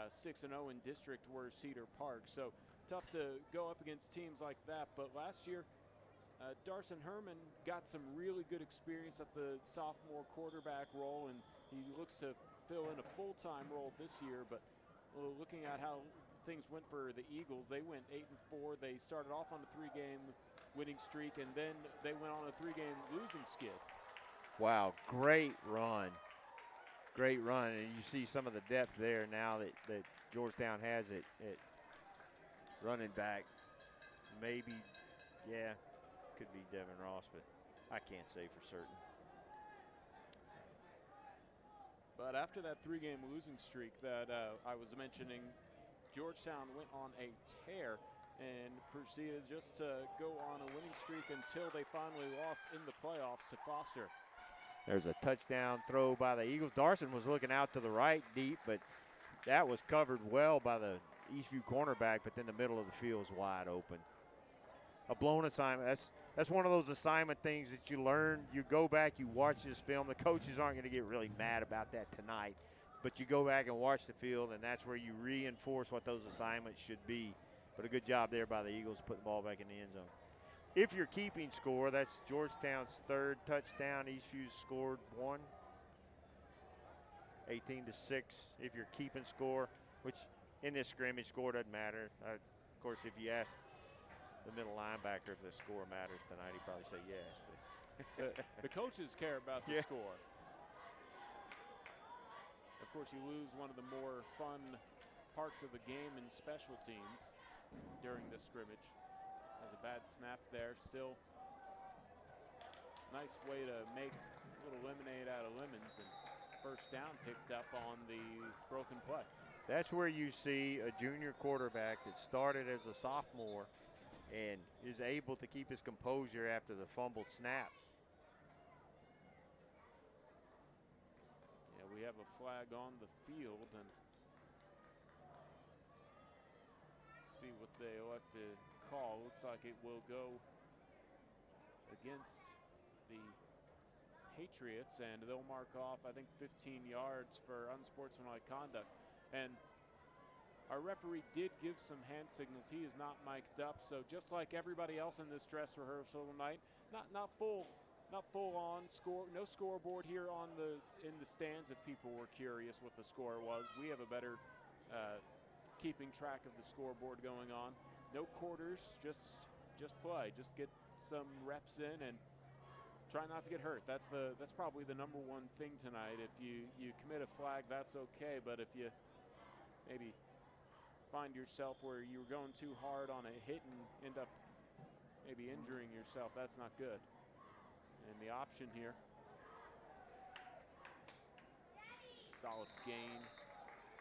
S1: 6-0 in district were Cedar Park. So tough to go up against teams like that. But last year, Darson Herman got some really good experience at the sophomore quarterback role, and he looks to fill in a full-time role this year. But looking at how things went for the Eagles, they went 8-4. They started off on a 3-game winning streak, and then they went on a 3-game losing skid.
S2: Wow, great run. Great run, and you see some of the depth there now that Georgetown has it at running back. Maybe, yeah, could be Devin Ross, but I can't say for certain.
S1: But after that 3-game losing streak that I was mentioning, Georgetown went on a tear and proceeded just to go on a winning streak until they finally lost in the playoffs to Foster.
S2: There's a touchdown throw by the Eagles. Darson was looking out to the right deep, but that was covered well by the Eastview cornerback, but then the middle of the field is wide open. A blown assignment. That's one of those assignment things that you learn. You go back, you watch this film. The coaches aren't going to get really mad about that tonight, but you go back and watch the field, and that's where you reinforce what those assignments should be. But a good job there by the Eagles to put the ball back in the end zone. If you're keeping score, that's Georgetown's 3rd touchdown. Eastview's scored 1. 18-6 if you're keeping score, which in this scrimmage score doesn't matter. Of course, if you ask the middle linebacker if the score matters tonight. He'd probably say yes. But
S1: the coaches care about the
S2: Yeah.
S1: score. Of course, you lose one of the more fun parts of the game in special teams during this scrimmage. There's a bad snap there. Still, nice way to make a little lemonade out of lemons, and first down picked up on the broken play.
S2: that's where you see a junior quarterback that started as a sophomore and is able to keep his composure after the fumbled snap.
S1: Yeah, we have a flag on the field, and let's see what they elect to call. Looks like it will go against the Patriots, and they'll mark off, I think, 15 yards for unsportsmanlike conduct. And our referee did give some hand signals. He is not mic'd up, so just like everybody else in this dress rehearsal tonight, not full on score, no scoreboard here in the stands. If people were curious what the score was, we have a better keeping track of the scoreboard going on. No quarters, just play, just get some reps in and try not to get hurt. That's probably the number one thing tonight. If you commit a flag, that's okay, but if you maybe find yourself where you were going too hard on a hit and end up maybe injuring yourself, that's not good. And the option here, solid gain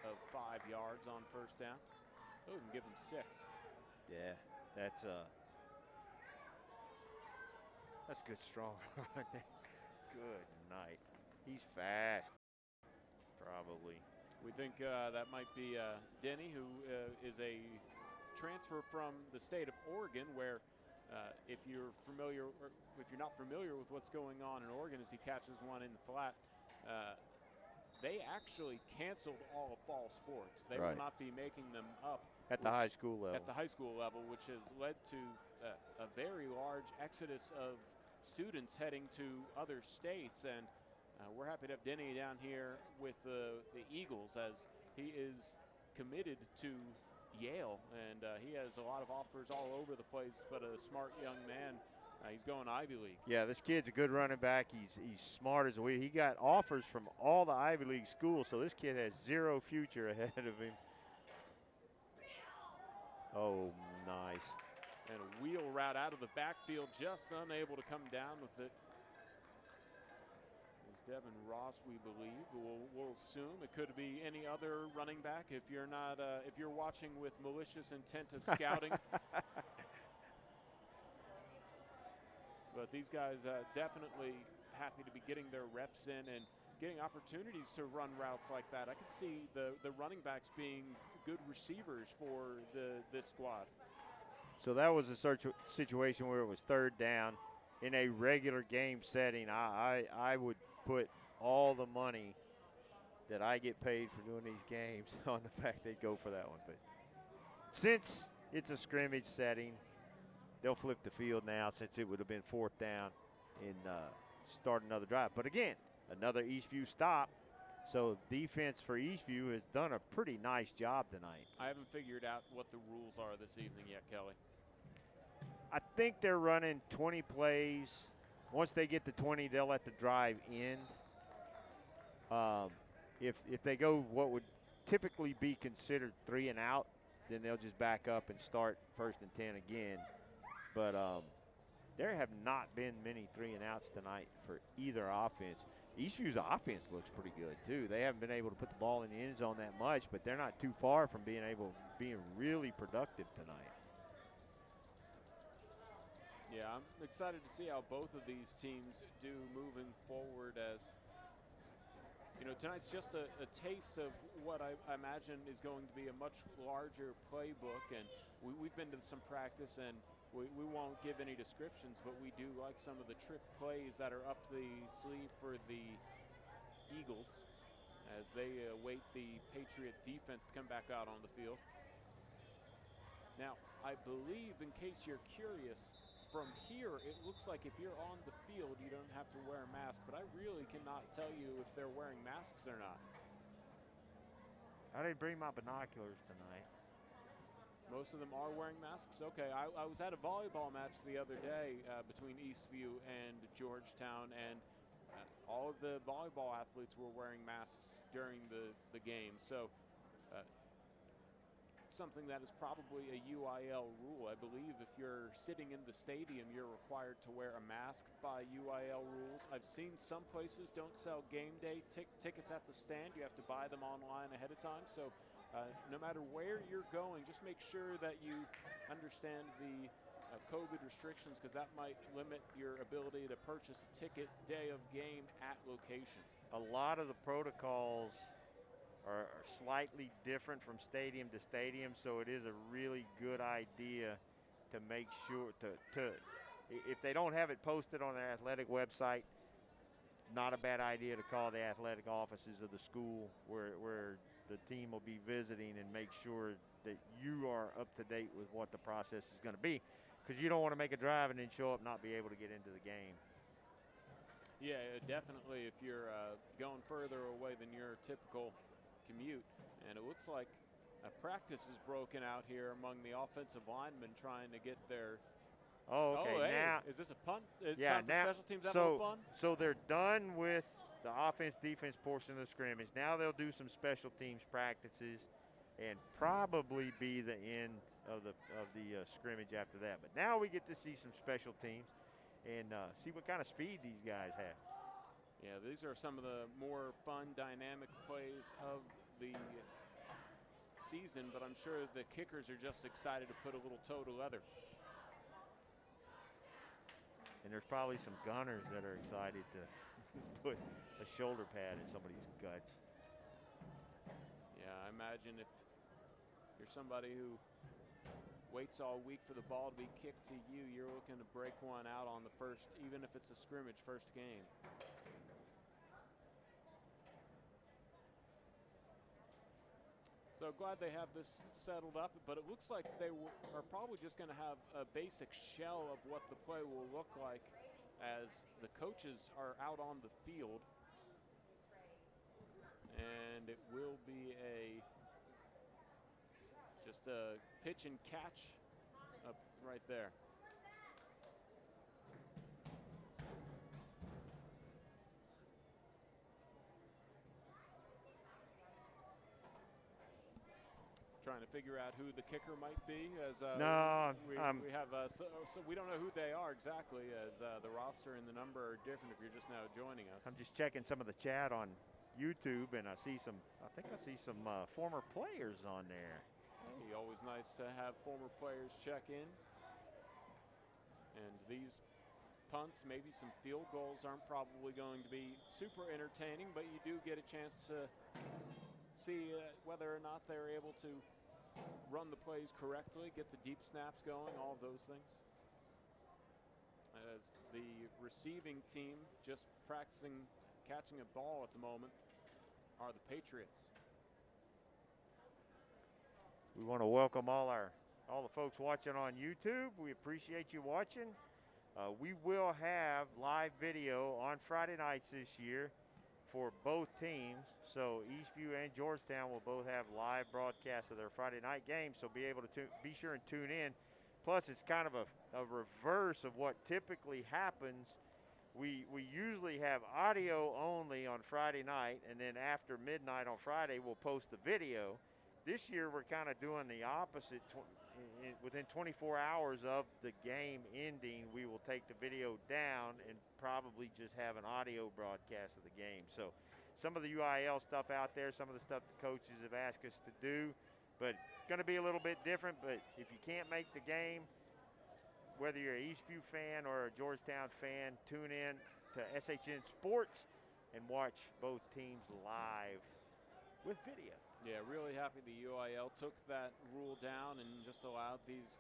S1: of 5 yards on first down. Oh, we can give him 6.
S2: Yeah, that's good strong run. Good night. He's fast. Probably.
S1: We think that might be Denny, who is a transfer from the state of Oregon, where if you're not familiar with what's going on in Oregon as he catches one in the flat, they actually canceled all of fall sports. They
S2: Right.
S1: will not be making them up
S2: At the high school level.
S1: At the high school level, which has led to a very large exodus of students heading to other states. And we're happy to have Denny down here with the Eagles, as he is committed to Yale, and he has a lot of offers all over the place, but a smart young man. He's going Ivy League.
S2: Yeah, this kid's a good running back. He's smart as a weed. He got offers from all the Ivy League schools, so this kid has zero future ahead of him. Oh, nice.
S1: And a wheel route out of the backfield, just unable to come down with it. It's Devin Ross, we believe. We'll assume it could be any other running back if you're not if you're watching with malicious intent of scouting. But these guys definitely happy to be getting their reps in and getting opportunities to run routes like that. I could see the running backs being good receivers for this squad.
S2: So that was a situation where it was third down. In a regular game setting, I would put all the money that I get paid for doing these games on the fact they'd go for that one. But since it's a scrimmage setting, they'll flip the field now, since it would have been fourth down, and start another drive. But again, another Eastview stop. So defense for Eastview has done a pretty nice job tonight.
S1: I haven't figured out what the rules are this evening yet, Kelly.
S2: I think they're running 20 plays. Once they get to 20, they'll let the drive end. If they go what would typically be considered 3 and out, then they'll just back up and start 1st and 10 again. But there have not been many 3 and outs tonight for either offense. Eastview's offense looks pretty good too. They haven't been able to put the ball in the end zone that much, but they're not too far from being really productive tonight.
S1: Yeah, I'm excited to see how both of these teams do moving forward, as you know, tonight's just a taste of what I imagine is going to be a much larger playbook. And we've been to some practice, and we won't give any descriptions, but we do like some of the trick plays that are up the sleeve for the Eagles as they await the Patriot defense to come back out on the field. Now, I believe, in case you're curious, from here, it looks like if you're on the field, you don't have to wear a mask, but I really cannot tell you if they're wearing masks or not.
S2: I didn't bring my binoculars tonight.
S1: Most of them are wearing masks. Okay, I was at a volleyball match the other day between Eastview and Georgetown, and all of the volleyball athletes were wearing masks during the game. So something that is probably a UIL rule. I believe if you're sitting in the stadium, you're required to wear a mask by UIL rules. I've seen some places don't sell game day tickets at the stand. You have to buy them online ahead of time. So no matter where you're going, just make sure that you understand the COVID restrictions, because that might limit your ability to purchase a ticket day of game at location.
S2: A lot of the protocols are slightly different from stadium to stadium, so it is a really good idea to make sure to if they don't have it posted on their athletic website, not a bad idea to call the athletic offices of the school where the team will be visiting and make sure that you are up to date with what the process is going to be, because you don't want to make a drive and then show up not be able to get into the game.
S1: Yeah, definitely if you're going further away than your typical commute. And it looks like a practice is broken out here among the offensive linemen trying to get their
S2: Okay,
S1: hey,
S2: now
S1: is this a punt? It's
S2: yeah,
S1: time for
S2: now
S1: special teams having a little fun?
S2: so they're done with the offense-defense portion of the scrimmage. Now they'll do some special teams practices and probably be the end of the scrimmage after that. But now we get to see some special teams and see what kind of speed these guys have.
S1: Yeah, these are some of the more fun, dynamic plays of the season, but I'm sure the kickers are just excited to put a little toe to leather.
S2: And there's probably some gunners that are excited to put a shoulder pad in somebody's guts.
S1: Yeah, I imagine if you're somebody who waits all week for the ball to be kicked to you, you're looking to break one out on the first, even if it's a scrimmage first game. So glad they have this settled up, but it looks like they are probably just going to have a basic shell of what the play will look like as the coaches are out on the field. And it will be just a pitch and catch up right there. Trying to figure out who the kicker might be, as we have so we don't know who they are exactly, as the roster and the number are different if you're just now joining us.
S2: I'm just checking some of the chat on YouTube, and I think I see some former players on there.
S1: Hey, always nice to have former players check in. And these punts, maybe some field goals, aren't probably going to be super entertaining, but you do get a chance to see whether or not they're able to run the plays correctly, get the deep snaps going, all of those things. As the receiving team just practicing catching a ball at the moment are the Patriots.
S2: We want to welcome all the folks watching on YouTube. We appreciate you watching. We will have live video on Friday nights this year for both teams. So Eastview and Georgetown will both have live broadcasts of their Friday night games, so be able to be sure and tune in. Plus, it's kind of a reverse of what typically happens. We usually have audio only on Friday night, and then after midnight on Friday, we'll post the video. This year, we're kind of doing the opposite. Within 24 hours of the game ending, we will take the video down and probably just have an audio broadcast of the game. So some of the UIL stuff out there, some of the stuff the coaches have asked us to do, but going to be a little bit different. But if you can't make the game, whether you're an Eastview fan or a Georgetown fan, tune in to SHN Sports and watch both teams live with video.
S1: Yeah, really happy the UIL took that rule down and just allowed these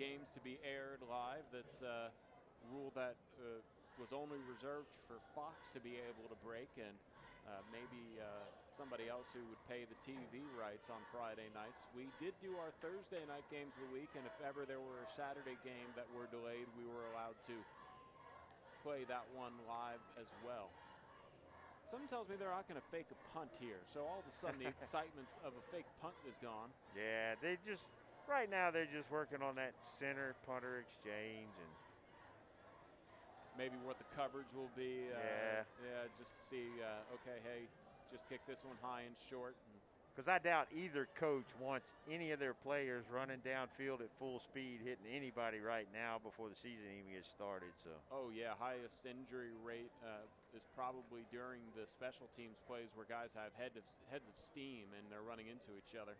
S1: games to be aired live. That's a rule that was only reserved for Fox to be able to break, and maybe somebody else who would pay the TV rights on Friday nights. We did do our Thursday night games of the week, and if ever there were a Saturday game that were delayed, we were allowed to play that one live as well. Something tells me they're not going to fake a punt here. So all of a sudden the excitement of a fake punt is gone.
S2: Yeah, right now they're just working on that center punter exchange and
S1: maybe what the coverage will be.
S2: Yeah,
S1: just to see, okay, hey, just kick this one high and short.
S2: Because I doubt either coach wants any of their players running downfield at full speed, hitting anybody right now before the season even gets started. So.
S1: Oh yeah, highest injury rate is probably during the special teams plays where guys have heads of steam and they're running into each other.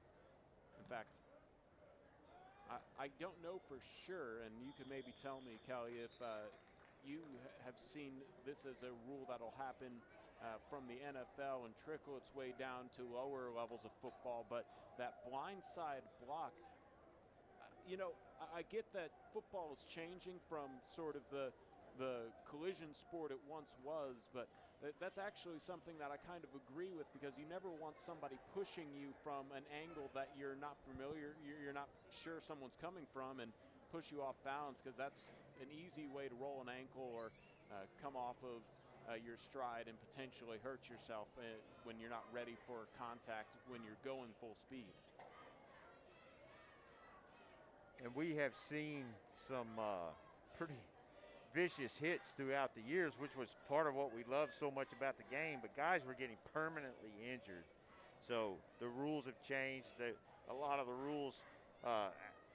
S1: In fact, I don't know for sure, and you could maybe tell me, Kelly, if you have seen this as a rule that'll happen from the NFL and trickle its way down to lower levels of football, but that blindside block, I get that football is changing from sort of the collision sport it once was, but that's actually something that I kind of agree with, because you never want somebody pushing you from an angle that you're not familiar, you're not sure someone's coming from, and push you off balance, because that's an easy way to roll an ankle or come off of your stride and potentially hurt yourself when you're not ready for contact when you're going full speed.
S2: And we have seen some pretty vicious hits throughout the years, which was part of what we loved so much about the game, but guys were getting permanently injured. So the rules have changed. A lot of the rules,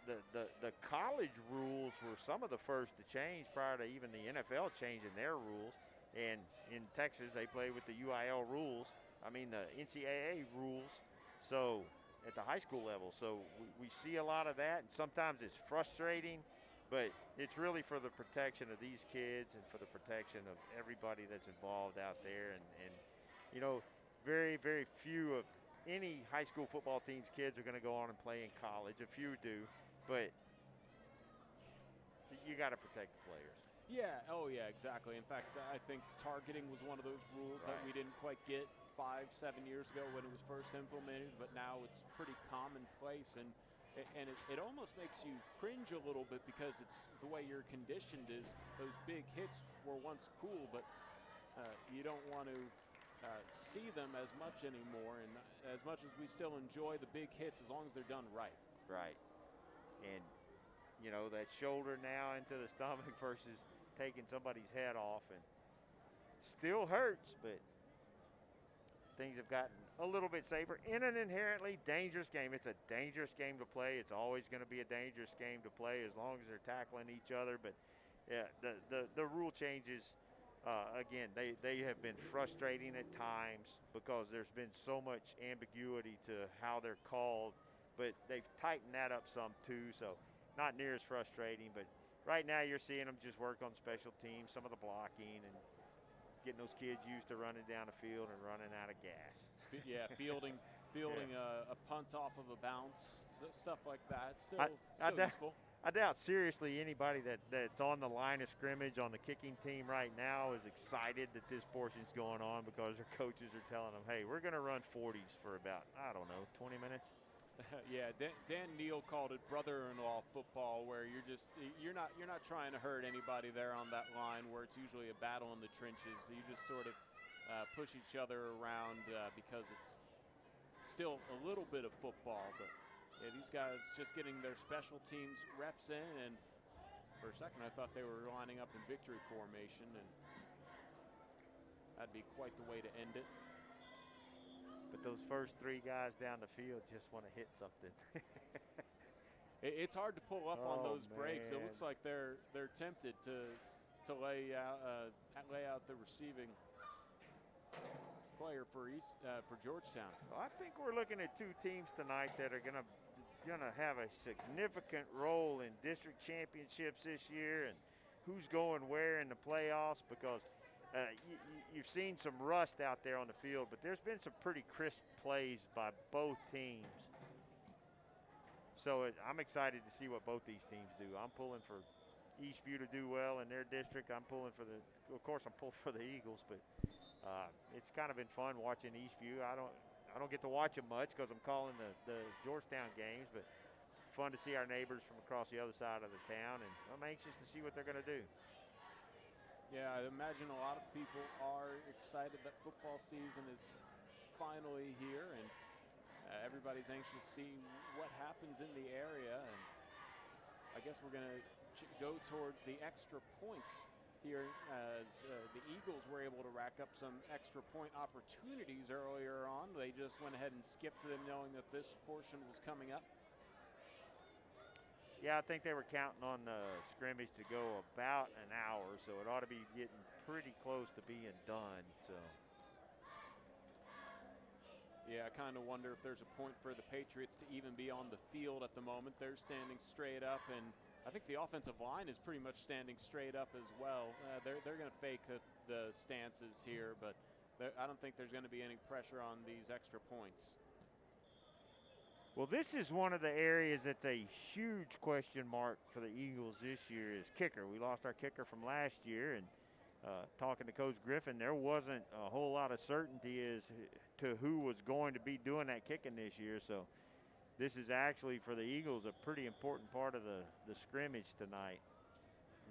S2: the college rules were some of the first to change prior to even the NFL changing their rules. And in Texas, they play with the UIL rules, the NCAA rules, so at the high school level. So we see a lot of that, and sometimes it's frustrating, but it's really for the protection of these kids and for the protection of everybody that's involved out there. And very, very few of any high school football team's kids are going to go on and play in college. A few do, but you got to protect the players.
S1: Yeah, oh yeah, exactly. In fact, I think targeting was one of those rules that we didn't quite get 5-7 years ago when it was first implemented, but now it's pretty commonplace, and it almost makes you cringe a little bit, because it's the way you're conditioned is those big hits were once cool, but you don't want to see them as much anymore, and as much as we still enjoy the big hits, as long as they're done right.
S2: Right. And that shoulder now into the stomach versus taking somebody's head off, and still hurts, but things have gotten a little bit safer in an inherently dangerous game. It's a dangerous game to play. It's always going to be a dangerous game to play as long as they're tackling each other. But yeah, the rule changes, again, they have been frustrating at times because there's been so much ambiguity to how they're called, but they've tightened that up some too, so not near as frustrating. But right now you're seeing them just work on special teams, some of the blocking, and getting those kids used to running down the field and running out of gas.
S1: Yeah, fielding a punt off of a bounce, stuff like that. Still useful.
S2: I doubt seriously anybody that's on the line of scrimmage on the kicking team right now is excited that this portion's going on, because their coaches are telling them, hey, we're going to run 40s for about, 20 minutes.
S1: Yeah, Dan Neal called it brother-in-law football, where you're not trying to hurt anybody there on that line, where it's usually a battle in the trenches. You just sort of push each other around because it's still a little bit of football. But yeah, these guys just getting their special teams reps in, and for a second I thought they were lining up in victory formation, and that'd be quite the way to end it.
S2: But those first three guys down the field just want to hit something.
S1: It's hard to pull up on those breaks. It
S2: man.
S1: looks like they're tempted to lay out the receiving player for Georgetown.
S2: Well, I think we're looking at two teams tonight that are gonna have a significant role in district championships this year, and who's going where in the playoffs, because you've seen some rust out there on the field, but there's been some pretty crisp plays by both teams. So I'm excited to see what both these teams do. I'm pulling for Eastview to do well in their district. I'm pulling for of course I'm pulling for the Eagles, but it's kind of been fun watching Eastview. I don't get to watch them much because I'm calling the Georgetown games, but fun to see our neighbors from across the other side of the town, and I'm anxious to see what they're going to do.
S1: Yeah, I imagine a lot of people are excited that football season is finally here, and everybody's anxious to see what happens in the area. And I guess we're going to go towards the extra points here, as the Eagles were able to rack up some extra point opportunities earlier on. They just went ahead and skipped them, knowing that this portion was coming up.
S2: Yeah, I think they were counting on the scrimmage to go about an hour, so it ought to be getting pretty close to being done. So.
S1: Yeah, I kind of wonder if there's a point for the Patriots to even be on the field at the moment. They're standing straight up, and I think the offensive line is pretty much standing straight up as well. They're going to fake the stances here, but I don't think there's going to be any pressure on these extra points.
S2: Well, this is one of the areas that's a huge question mark for the Eagles this year is kicker. We lost our kicker from last year, and talking to Coach Griffin, there wasn't a whole lot of certainty as to who was going to be doing that kicking this year. So this is actually, for the Eagles, a pretty important part of the scrimmage tonight.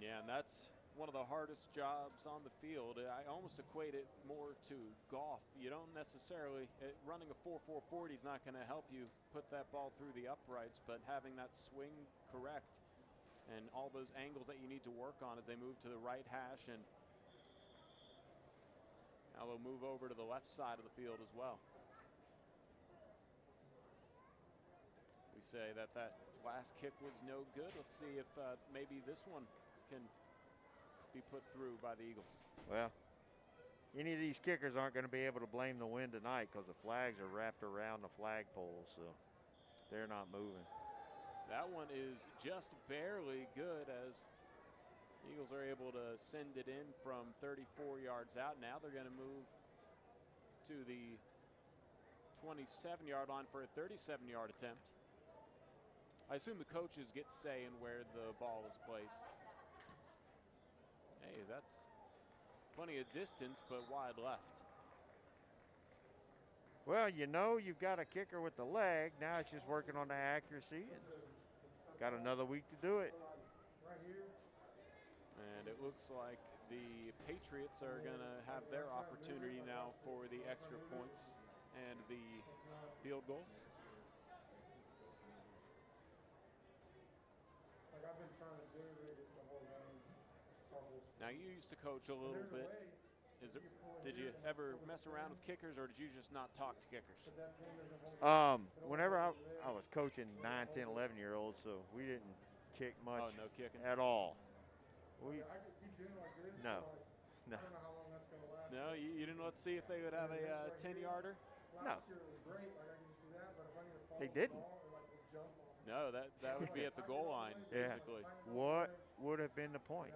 S1: Yeah, and that's one of the hardest jobs on the field. I almost equate it more to golf. You don't necessarily, running a 4.4 40 is not going to help you put that ball through the uprights, but having that swing correct and all those angles that you need to work on as they move to the right hash, and now they'll move over to the left side of the field as well. We say that last kick was no good. Let's see if maybe this one can be put through by the Eagles.
S2: Well, any of these kickers aren't going to be able to blame the wind tonight because the flags are wrapped around the flagpole, so they're not moving.
S1: That one is just barely good, as the Eagles are able to send it in from 34 yards out. Now they're going to move to the 27-yard line for a 37-yard attempt. I assume the coaches get say in where the ball is placed. Hey, that's plenty of distance, but wide left.
S2: Well, you know you've got a kicker with the leg. Now it's just working on the accuracy, and got another week to do it.
S1: And it looks like the Patriots are going to have their opportunity now for the extra points and the field goals. Now, you used to coach a little bit. Did you ever mess around with kickers, or did you just not talk to kickers?
S2: Whenever I was coaching 9, 10, 11-year-olds, so we didn't kick much
S1: no kicking
S2: at all. No.
S1: No, you didn't. Let's see if they would have a 10-yarder.
S2: No. They didn't.
S1: No, that would be at the goal line, basically.
S2: Yeah. What would have been the point?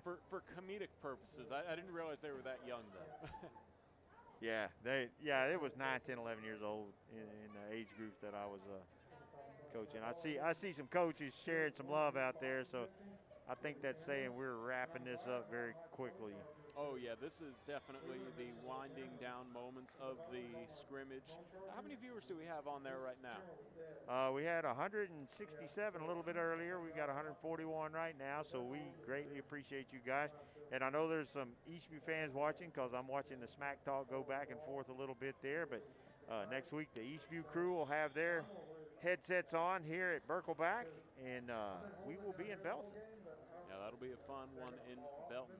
S1: For comedic purposes. I didn't realize they were that young, though.
S2: Yeah, it was 9, 10, 11 years old in the age groups that I was coaching. I see some coaches sharing some love out there, so I think that's saying we're wrapping this up very quickly.
S1: Oh, yeah, this is definitely the winding down moments of the scrimmage. How many viewers do we have on there right now?
S2: We had 167 a little bit earlier. We've got 141 right now, so we greatly appreciate you guys. And I know there's some Eastview fans watching because I'm watching the Smack Talk go back and forth a little bit there. But next week, the Eastview crew will have their headsets on here at Berkelback, and we will be in Belton.
S1: Yeah, that'll be a fun one in Belton,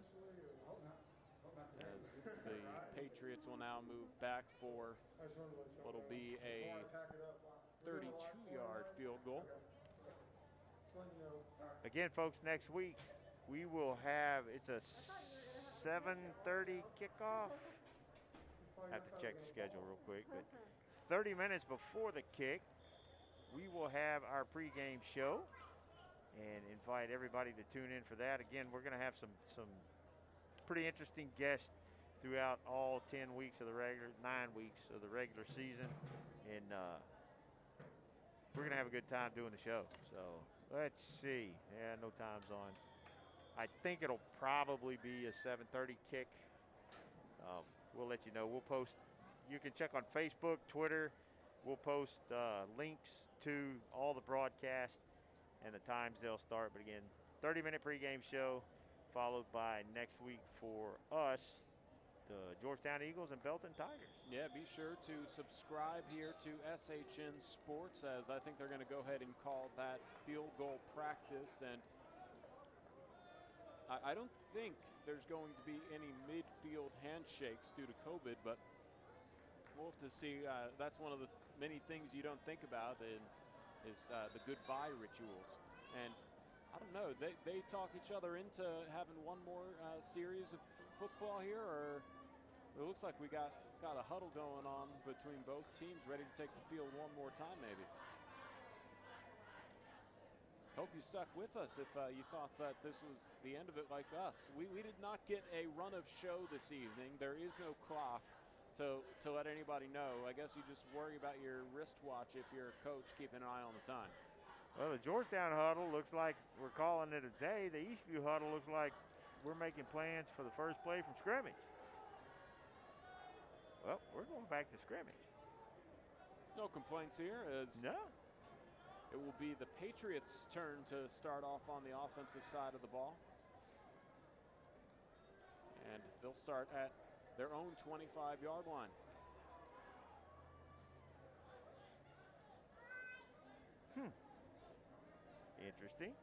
S1: as the Patriots will now move back for what'll be a 32-yard field goal.
S2: Again, folks, next week we will have, it's a 7:30 kickoff. I have to check the schedule real quick, but 30 minutes before the kick, we will have our pregame show and invite everybody to tune in for that. Again, we're going to have some pretty interesting guests throughout all 10 weeks of the 9 weeks of the regular season, and we're going to have a good time doing the show. So let's see. Yeah, no time's on. I think it'll probably be a 7:30 kick. We'll let you know. We'll post. You can check on Facebook, Twitter. We'll post links to all the broadcasts and the times they'll start. But again, 30-minute pregame show, followed by next week for us, the Georgetown Eagles and Belton Tigers.
S1: Yeah, be sure to subscribe here to SHN Sports, as I think they're going to go ahead and call that field goal practice. And I don't think there's going to be any midfield handshakes due to COVID, but we'll have to see. That's one of the many things you don't think about is the goodbye rituals. And I don't know, they talk each other into having one more series of football here, or it looks like we got a huddle going on between both teams, ready to take the field one more time maybe. Hope you stuck with us if you thought that this was the end of it like us. We did not get a run of show this evening. There is no clock to let anybody know. I guess you just worry about your wristwatch if you're a coach, keeping an eye on the time.
S2: Well, the Georgetown huddle looks like we're calling it a day. The Eastview huddle looks like we're making plans for the first play from scrimmage. Well, we're going back to scrimmage.
S1: No complaints here, as
S2: no.
S1: It will be the Patriots' turn to start off on the offensive side of the ball. And they'll start at their own 25-yard line.
S2: Interesting.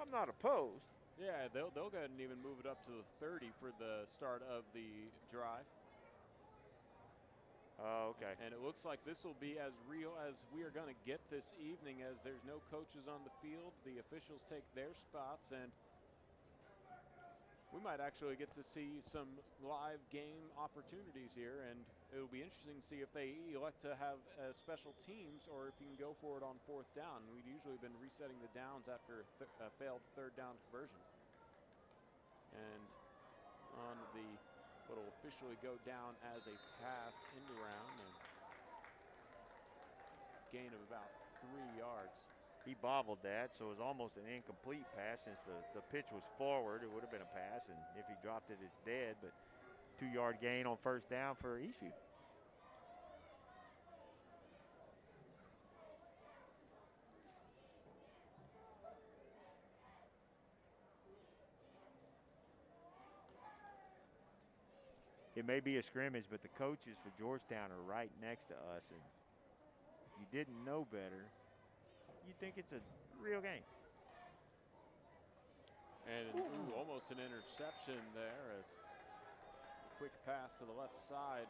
S2: I'm not opposed.
S1: Yeah, they'll go ahead and even move it up to the 30 for the start of the drive.
S2: Oh, okay.
S1: And it looks like this will be as real as we are going to get this evening, as there's no coaches on the field. The officials take their spots, and we might actually get to see some live game opportunities here, and it'll be interesting to see if they elect to have special teams or if you can go for it on fourth down. We've usually been resetting the downs after a failed third down conversion. And on the what'll officially go down as a pass into round, and gain of about 3 yards.
S2: He bobbled that, so it was almost an incomplete pass since the pitch was forward. It would have been a pass, and if he dropped it, it's dead. But 2-yard gain on first down for Eastview. It may be a scrimmage, but the coaches for Georgetown are right next to us. And if you didn't know better, you'd think it's a real game.
S1: And almost an interception there, as a quick pass to the left side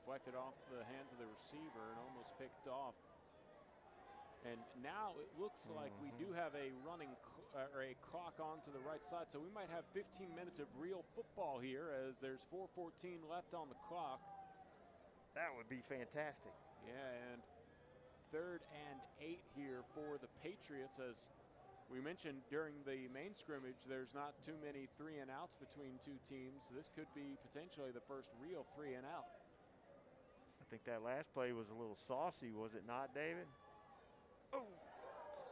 S1: deflected off the hands of the receiver and almost picked off. And now it looks like we do have a running or a clock on to the right side, so we might have 15 minutes of real football here, as there's 4:14 left on the clock.
S2: That would be fantastic.
S1: Yeah, and 3rd and 8 here for the Patriots. As we mentioned during the main scrimmage, there's not too many 3-and-outs between two teams. This could be potentially the first real 3-and-out.
S2: I think that last play was a little saucy, was it not, David?
S1: Oh.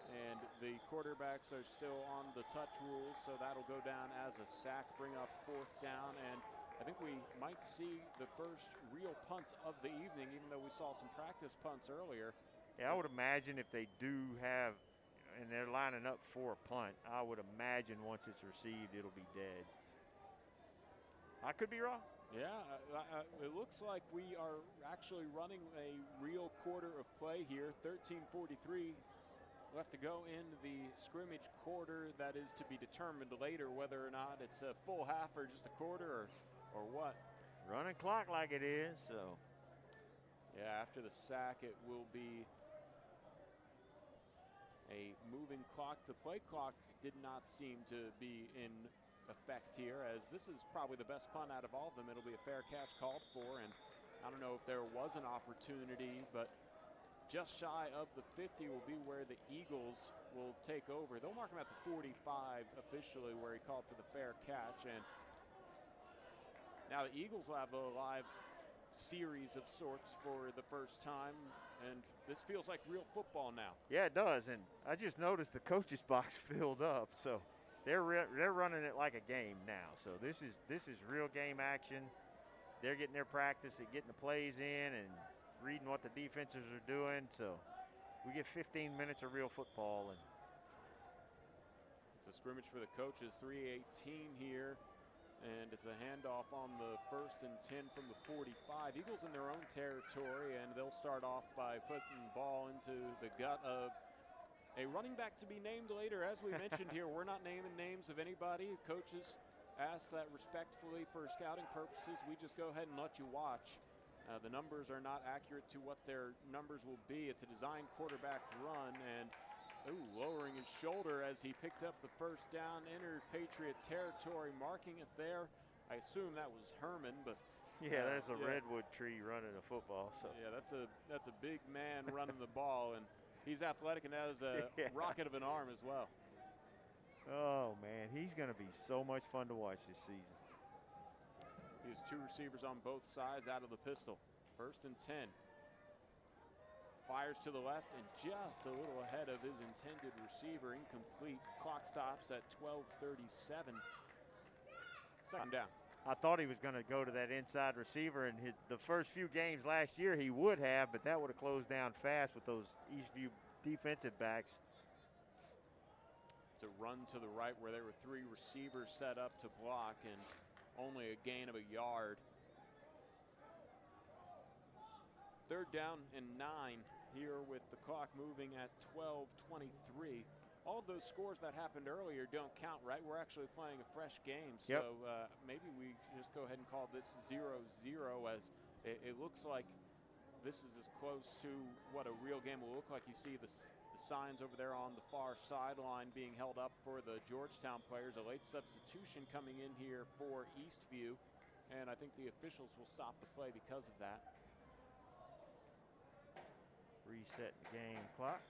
S1: And the quarterbacks are still on the touch rules, so that'll go down as a sack, bring up 4th down. And I think we might see the first real punts of the evening, even though we saw some practice punts earlier.
S2: Yeah, I would imagine if they do have, and they're lining up for a punt, I would imagine once it's received, it'll be dead. I could be wrong.
S1: Yeah, it looks like we are actually running a real quarter of play here. 13:43 left to go in the scrimmage quarter. That is to be determined later whether or not it's a full half or just a quarter or what.
S2: Running clock like it is, so.
S1: Yeah, after the sack, it will be a moving clock. The play clock did not seem to be in effect here, as this is probably the best punt out of all of them. It'll be a fair catch called for, and I don't know if there was an opportunity, but just shy of the 50 will be where the Eagles will take over. They'll mark him at the 45 officially, where he called for the fair catch. And now the Eagles will have a live series of sorts for the first time, and this feels like real football now.
S2: Yeah, it does, and I just noticed the coaches box filled up, so they're running it like a game now. So this is real game action. They're getting their practice at getting the plays in and reading what the defenses are doing. So we get 15 minutes of real football. And
S1: It's a scrimmage for the coaches, 3:18 here. And it's a handoff on the 1st and 10 from the 45. Eagles in their own territory, and they'll start off by putting the ball into the gut of a running back to be named later. As we mentioned here, we're not naming names of anybody. Coaches ask that respectfully for scouting purposes. We just go ahead and let you watch. The numbers are not accurate to what their numbers will be. It's a design quarterback run, and lowering his shoulder as he picked up the first down, entered Patriot territory, marking it there. I assume that was Herman, but
S2: yeah, that's a redwood tree running a football. So
S1: yeah, that's a big man running the ball, and he's athletic and has a rocket of an arm as well.
S2: Oh man, he's going to be so much fun to watch this season.
S1: He has 2 receivers on both sides out of the pistol. 1st and 10. Fires to the left and just a little ahead of his intended receiver. Incomplete. Clock stops at 12:37. 2nd down.
S2: I thought he was going to go to that inside receiver, and the first few games last year he would have, but that would have closed down fast with those Eastview defensive backs.
S1: It's a run to the right where there were 3 receivers set up to block and only a gain of a yard. 3rd down and 9 here with the clock moving at 12:23. All of those scores that happened earlier don't count, right? We're actually playing a fresh game, so maybe we just go ahead and call this 0-0, as it looks like this is as close to what a real game will look like. You see the signs over there on the far sideline being held up for the Georgetown players. A late substitution coming in here for Eastview, and I think the officials will stop the play because of that.
S2: Reset the game clock.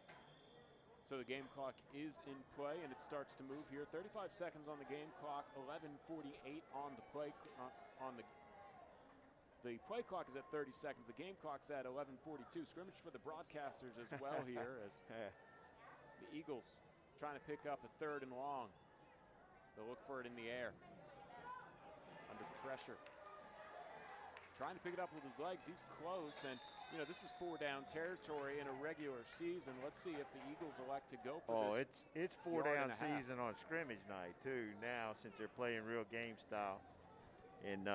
S1: So the game clock is in play, and it starts to move here. 35 seconds on the game clock, 11:48 on the play. The play clock is at 30 seconds. The game clock's at 11:42. Scrimmage for the broadcasters as well here, as the Eagles trying to pick up a 3rd and long. They'll look for it in the air. Under pressure. Trying to pick it up with his legs. He's close, and this is 4-down territory in a regular season. Let's see if the Eagles elect to go for this.
S2: It's 4-down season on scrimmage night too now, since they're playing real game style. And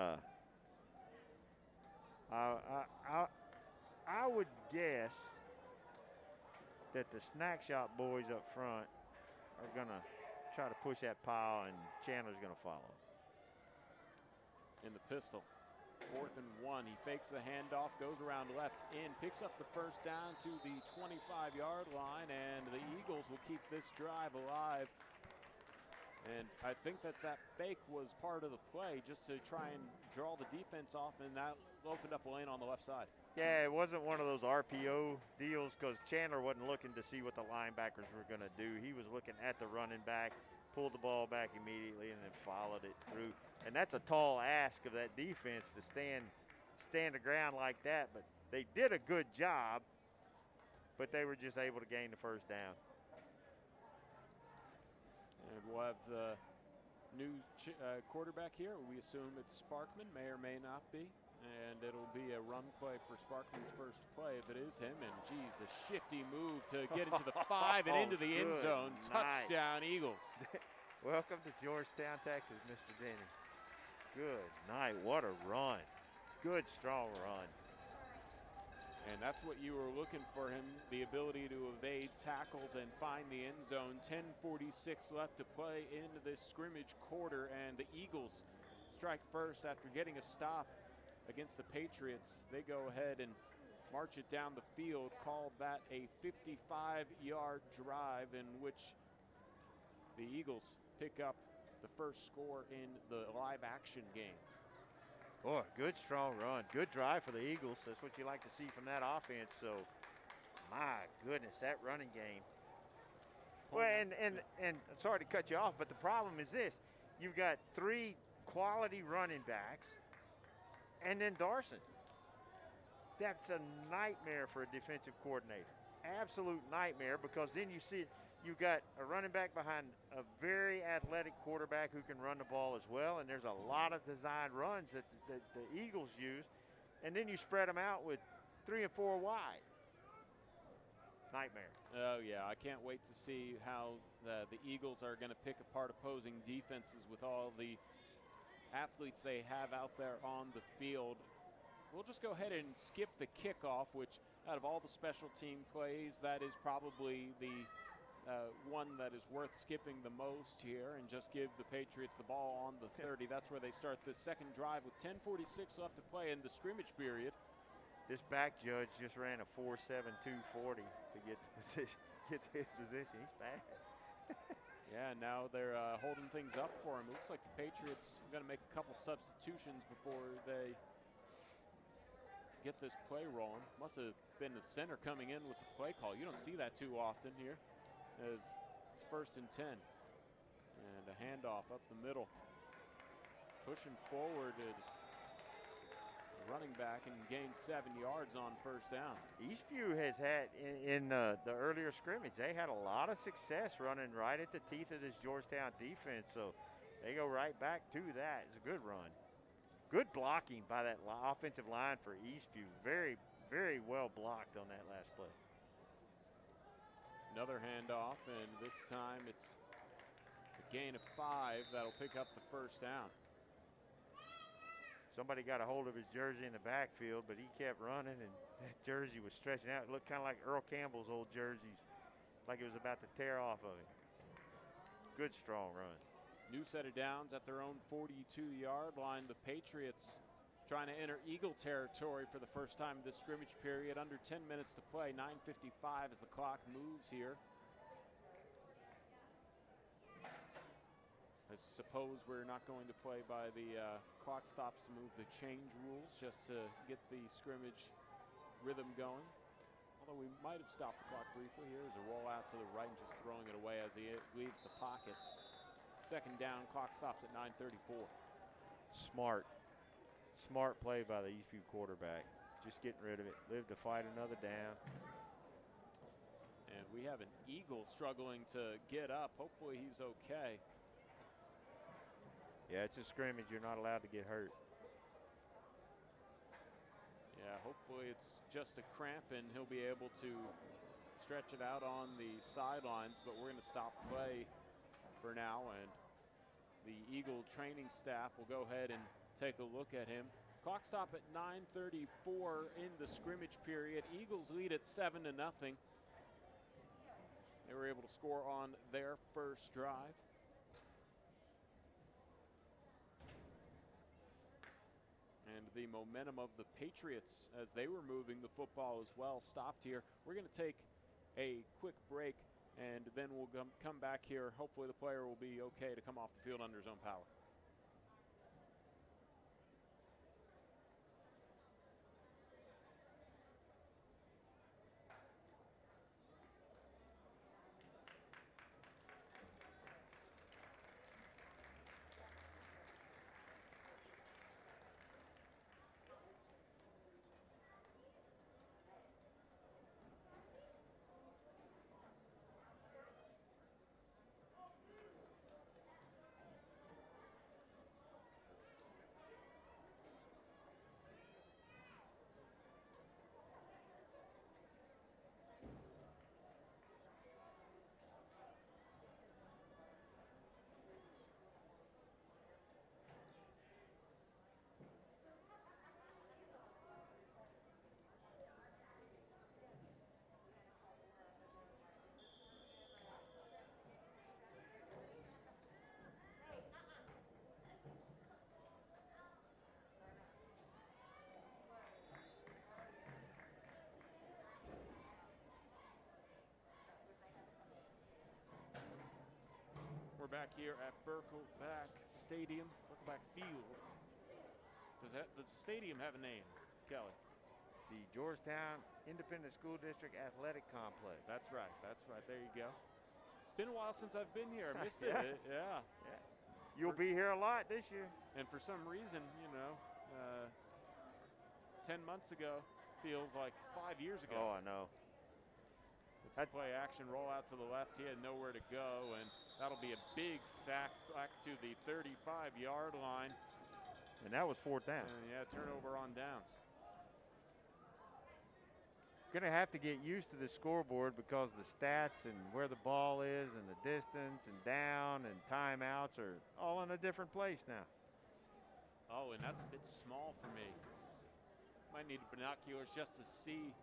S2: I would guess that the snack shop boys up front are gonna try to push that pile, and Chandler's gonna follow.
S1: In the pistol. 4th and 1. He fakes the handoff, goes around left in, picks up the first down to the 25-yard line, and the Eagles will keep this drive alive. And I think that fake was part of the play, just to try and draw the defense off, and that opened up a lane on the left side.
S2: Yeah, it wasn't one of those RPO deals, because Chandler wasn't looking to see what the linebackers were going to do. He was looking at the running back, pulled the ball back immediately, and then followed it through. And that's a tall ask of that defense to stand the ground like that. But they did a good job, but they were just able to gain the first down.
S1: And we'll have the new quarterback here. We assume it's Sparkman, may or may not be. And it'll be a run play for Sparkman's first play if it is him. And, geez, a shifty move to get into the 5 and into the end zone.
S2: Night.
S1: Touchdown, Eagles.
S2: Welcome to Georgetown, Texas, Mr. Denny. Good night. What a run. Good, strong run.
S1: And that's what you were looking for him, the ability to evade tackles and find the end zone. 10:46 left to play into this scrimmage quarter, and the Eagles strike first after getting a stop against the Patriots. They go ahead and march it down the field, called that a 55-yard drive in which the Eagles pick up the first score in the live action game.
S2: Boy, good strong run. Good drive for the Eagles. That's what you like to see from that offense. So, my goodness, that running game. Well, and sorry to cut you off, but the problem is this. You've got 3 quality running backs and then Darson. That's a nightmare for a defensive coordinator. Absolute nightmare, because then you see you've got a running back behind a very athletic quarterback who can run the ball as well, and there's a lot of designed runs that the Eagles use, and then you spread them out with 3 and 4 wide. Nightmare.
S1: Oh, yeah, I can't wait to see how the Eagles are going to pick apart opposing defenses with all the athletes they have out there on the field. We'll just go ahead and skip the kickoff, which out of all the special team plays, that is probably the one that is worth skipping the most here, and just give the Patriots the ball on the 30. That's where they start the second drive with 10:46 left to play in the scrimmage period.
S2: This back judge just ran a 4.7 240 to get to position, get to his position. He's fast.
S1: Yeah, now they're holding things up for him. It looks like the Patriots are going to make a couple substitutions before they get this play rolling. Must have been the center coming in with the play call. You don't see that too often here, as it's 1st and 10. And a handoff up the middle. Pushing forward is running back and gained 7 yards on 1st down.
S2: Eastview has had, in the earlier scrimmage, they had a lot of success running right at the teeth of this Georgetown defense, so they go right back to that. It's a good run. Good blocking by that offensive line for Eastview. Very, very well blocked on that last play.
S1: Another handoff, and this time it's a gain of 5 that'll pick up the 1st down.
S2: Somebody got a hold of his jersey in the backfield, but he kept running, and that jersey was stretching out. It looked kind of like Earl Campbell's old jerseys, like it was about to tear off of him. Good, strong run.
S1: New set of downs at their own 42-yard line. The Patriots trying to enter Eagle territory for the first time in this scrimmage period. Under 10 minutes to play, 9:55 as the clock moves here. I suppose we're not going to play by the clock stops to move the change rules, just to get the scrimmage rhythm going. Although we might have stopped the clock briefly. Here's a roll out to the right and just throwing it away as he leaves the pocket. 2nd down, clock stops at 9:34.
S2: Smart play by the Eastview quarterback. Just getting rid of it. Live to fight another down.
S1: And we have an Eagle struggling to get up. Hopefully he's okay.
S2: Yeah, it's a scrimmage. You're not allowed to get hurt.
S1: Yeah, hopefully it's just a cramp and he'll be able to stretch it out on the sidelines, but we're going to stop play for now, and the Eagle training staff will go ahead and take a look at him. Clock stop at 9:34 in the scrimmage period. Eagles lead at 7-0. They were able to score on their first drive. And the momentum of the Patriots, as they were moving the football as well, stopped here. We're going to take a quick break, and then we'll come back here. Hopefully the player will be okay to come off the field under his own power. We're back here at Berkelback Stadium, Berkelback Field. Does the stadium have a name, Kelly?
S2: The Georgetown Independent School District Athletic Complex.
S1: That's right. That's right. There you go. Been a while since I've been here. I missed
S2: Yeah.
S1: it. Yeah.
S2: You'll be here a lot this year.
S1: And for some reason, 10 months ago feels like 5 years ago.
S2: Oh, I know.
S1: It's a play action, roll out to the left. He had nowhere to go, and that'll be a big sack back to the 35-yard line.
S2: And that was 4th down.
S1: And yeah, turnover on downs.
S2: going to have to get used to the scoreboard because the stats and where the ball is and the distance and down and timeouts are all in a different place now.
S1: Oh, and that's a bit small for me. Might need binoculars just to see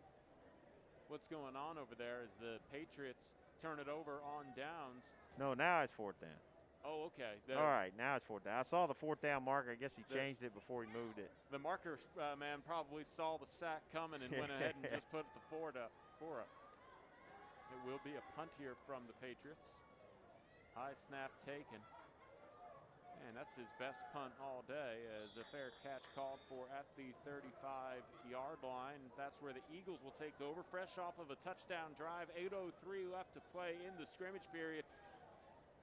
S1: what's going on over there as the Patriots turn it over on downs.
S2: No, now it's 4th down.
S1: Oh, okay.
S2: All right, now it's 4th down. I saw the 4th down marker. I guess he changed it before he moved it.
S1: The marker man probably saw the sack coming and went ahead and just put the 4 up. It will be a punt here from the Patriots. High snap taken. And that's his best punt all day, as a fair catch called for at the 35-yard line. That's where the Eagles will take over, fresh off of a touchdown drive. 8:03 left to play in the scrimmage period.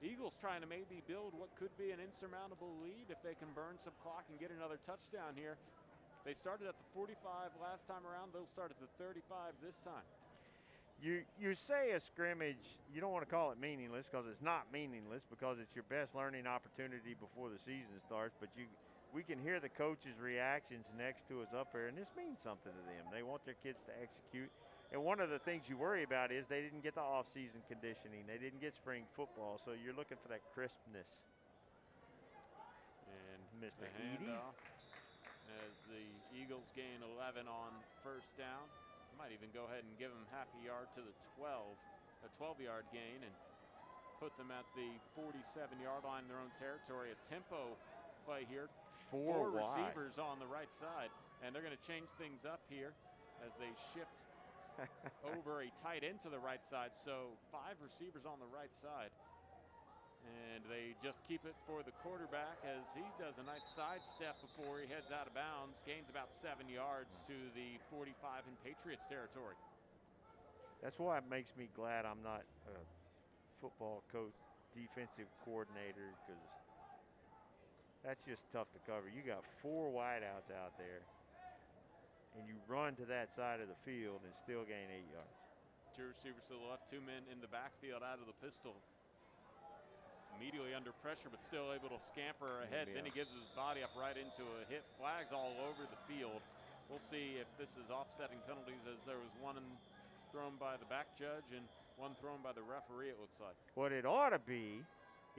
S1: Eagles trying to maybe build what could be an insurmountable lead if they can burn some clock and get another touchdown here. They started at the 45 last time around. They'll start at the 35 this time.
S2: You say a scrimmage, you don't want to call it meaningless because it's not meaningless, because it's your best learning opportunity before the season starts. But we can hear the coaches' reactions next to us up here, and this means something to them. They want their kids to execute. And one of the things you worry about is they didn't get the off-season conditioning. They didn't get spring football, so you're looking for that crispness.
S1: And
S2: Mr.
S1: the handoff as the Eagles gain 11 on first down. Might even go ahead and give them half a yard to the 12-yard gain, and put them at the 47-yard line in their own territory. A tempo play here. Four receivers on the right side, and they're going to change things up here as they shift over a tight end to the right side. So 5 receivers on the right side, and they just keep it for the quarterback as he does a nice sidestep before he heads out of bounds. Gains about 7 yards to the 45 in Patriots territory.
S2: That's why it makes me glad I'm not a football coach, defensive coordinator, because that's just tough to cover. You got 4 wideouts out there, and you run to that side of the field and still gain 8 yards.
S1: 2 receivers to the left, 2 men in the backfield out of the pistol. Immediately under pressure, but still able to scamper ahead. Then he gives his body up right into a hit. Flags all over the field. We'll see if this is offsetting penalties, as there was one thrown by the back judge and one thrown by the referee, it looks like.
S2: What it ought to be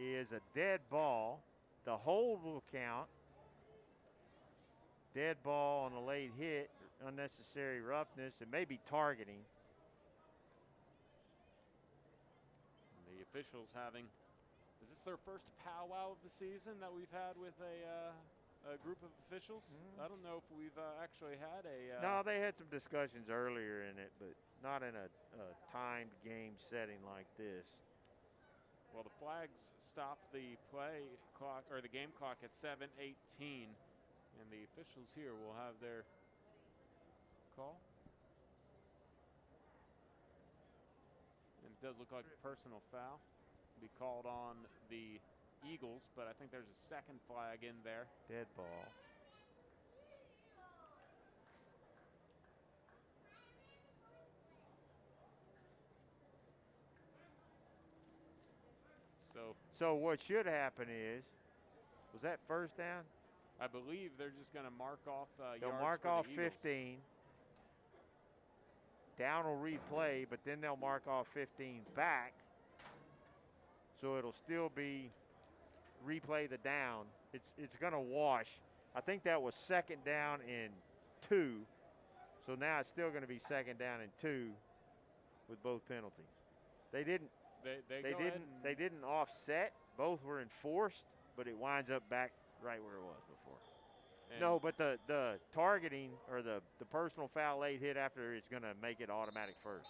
S2: is a dead ball. The hold will count. Dead ball on a late hit, unnecessary roughness, and maybe targeting.
S1: The officials having, is this their first powwow of the season that we've had with a group of officials? I don't know if we've actually had a.
S2: No, they had some discussions earlier in it, but not in a timed game setting like this.
S1: Well, the flags stop the play clock, or the game clock, at 7:18, and the officials here will have their call. And it does look like a personal foul be called on the Eagles, but I think there's a second flag in there.
S2: Dead ball. So what should happen is, was that first down?
S1: I believe they're just going to mark off
S2: they'll
S1: yards
S2: mark
S1: for
S2: off
S1: the Eagles.
S2: 15. Down will replay, but then they'll mark off 15 back. So it'll still be replay the down. It's going to wash. I think that was second down and 2. So now it's still going to be second down and 2 with both penalties. They didn't offset. Both were enforced, but it winds up back right where it was before.
S1: And
S2: no, but the targeting or the personal foul late hit after is going to make it automatic first.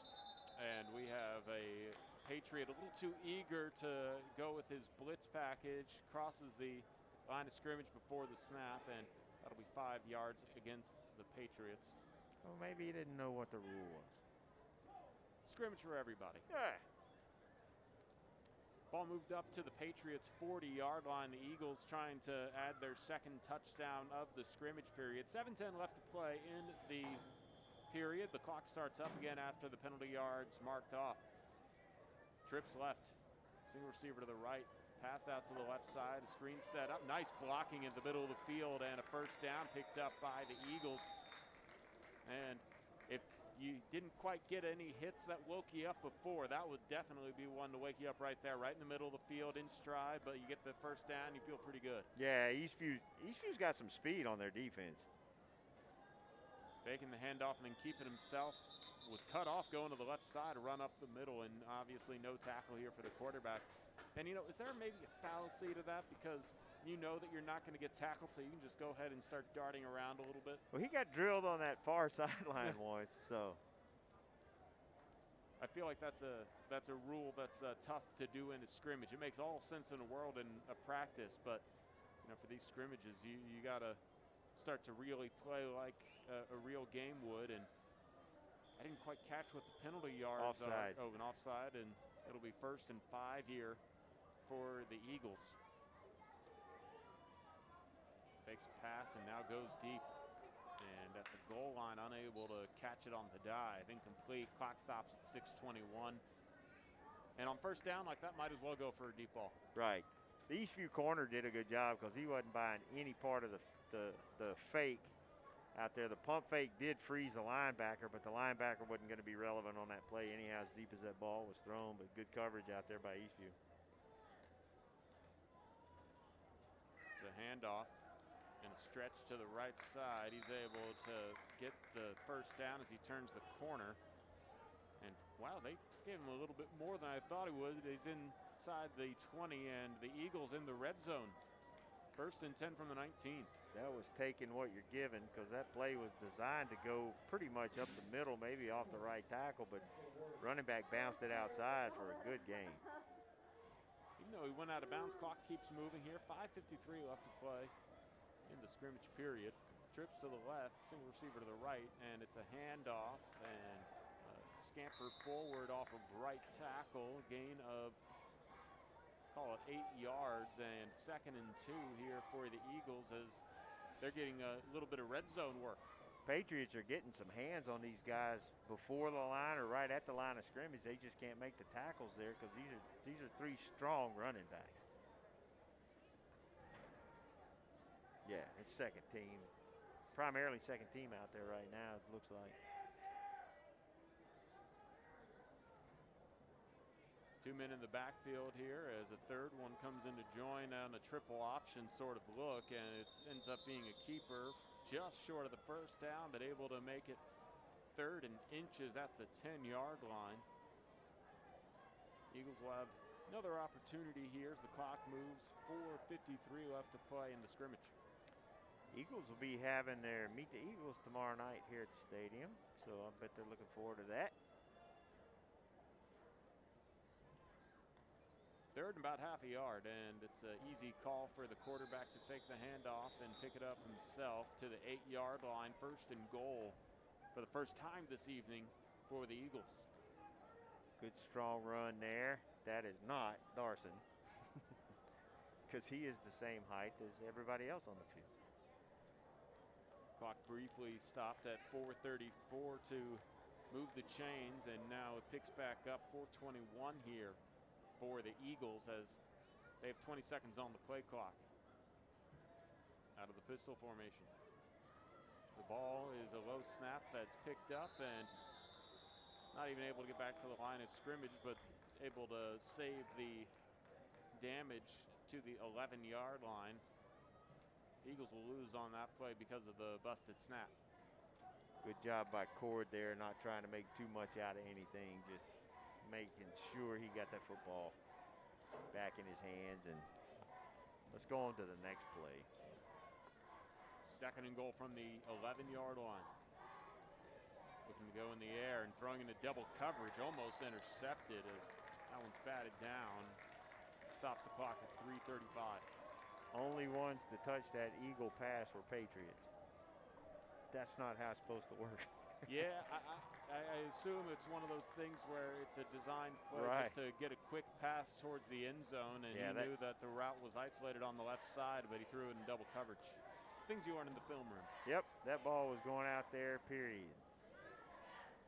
S1: And we have a Patriot a little too eager to go with his blitz package, crosses the line of scrimmage before the snap, and that'll be 5 yards against the Patriots.
S2: Well, maybe he didn't know what the rule was.
S1: Scrimmage for everybody.
S2: Yeah.
S1: Ball moved up to the Patriots' 40-yard line. The Eagles trying to add their second touchdown of the scrimmage period. 7:10 left to play in the period. The clock starts up again after the penalty yards marked off. Trips left, single receiver to the right, pass out to the left side, a screen set up. Nice blocking in the middle of the field, and a first down picked up by the Eagles. And if you didn't quite get any hits that woke you up before, that would definitely be one to wake you up right there, right in the middle of the field, in stride, but you get the first down, you feel pretty good.
S2: Yeah, Eastview's got some speed on their defense.
S1: Faking the handoff and then keeping himself. Was cut off going to the left side, a run up the middle, and obviously no tackle here for the quarterback. And, you know, is there maybe a fallacy to that? Because you know that you're not going to get tackled, so you can just go ahead and start darting around a little bit.
S2: Well, he got drilled on that far sideline once, so.
S1: I feel like that's a rule that's tough to do in a scrimmage. It makes all sense in the world in a practice, but you know, for these scrimmages, you got to start to really play like a real game would. And I didn't quite catch what the penalty yards
S2: offside.
S1: are. Oh, an offside, and it'll be 1st and 5 here for the Eagles. Fakes a pass and now goes deep. And at the goal line, unable to catch it on the dive. Incomplete. Clock stops at 6:21. And on first down like that, might as well go for a deep ball.
S2: Right. The Eastview corner did a good job because he wasn't buying any part of the fake out there. The pump fake did freeze the linebacker, but the linebacker wasn't going to be relevant on that play anyhow as deep as that ball was thrown, but good coverage out there by Eastview.
S1: It's a handoff and a stretch to the right side. He's able to get the first down as he turns the corner. And wow, they gave him a little bit more than I thought he would. He's inside the 20 and the Eagles in the red zone. 1st and 10 from the 19.
S2: That was taking what you're given because that play was designed to go pretty much up the middle, maybe off the right tackle, but running back bounced it outside for a good gain.
S1: Even though he went out of bounds, clock keeps moving here. 5:53 left to play in the scrimmage period. Trips to the left, single receiver to the right, and it's a handoff and scamper forward off of right tackle, gain of call it 8 yards, and 2nd and 2 here for the Eagles as they're getting a little bit of red zone work.
S2: Patriots are getting some hands on these guys before the line or right at the line of scrimmage. They just can't make the tackles there because these are 3 strong running backs. Yeah, it's second team. Primarily second team out there right now, it looks like.
S1: 2 men in the backfield here as a third one comes in to join on a triple option sort of look, and it ends up being a keeper just short of the first down, but able to make it 3rd and inches at the 10-yard line. Eagles will have another opportunity here as the clock moves. 4:53 left to play in the scrimmage.
S2: Eagles will be having their Meet the Eagles tomorrow night here at the stadium, so I bet they're looking forward to that.
S1: 3rd and about half a yard, and it's an easy call for the quarterback to fake the handoff and pick it up himself to the 8-yard line. 1st and goal for the first time this evening for the Eagles.
S2: Good strong run there. That is not Darson because he is the same height as everybody else on the field.
S1: Clock briefly stopped at 4:34 to move the chains, and now it picks back up. 4:21 here for the Eagles as they have 20 seconds on the play clock. Out of the pistol formation. The ball is a low snap that's picked up and not even able to get back to the line of scrimmage, but able to save the damage to the 11-yard line. Eagles will lose on that play because of the busted snap.
S2: Good job by Cord there, not trying to make too much out of anything, just making sure he got that football back in his hands. And let's go on to the next play.
S1: 2nd and goal from the 11-yard line. Looking to go in the air and throwing into double coverage, almost intercepted as that one's batted down. Stops the clock at 3:35.
S2: Only ones to touch that Eagle pass were Patriots. That's not how it's supposed to work.
S1: Yeah, I assume it's one of those things where it's a design play
S2: Right.
S1: just to get a quick pass towards the end zone, and
S2: Yeah,
S1: he knew that the route was isolated on the left side, but he threw it in double coverage. Things you aren't in the film room.
S2: Yep, that ball was going out there, period.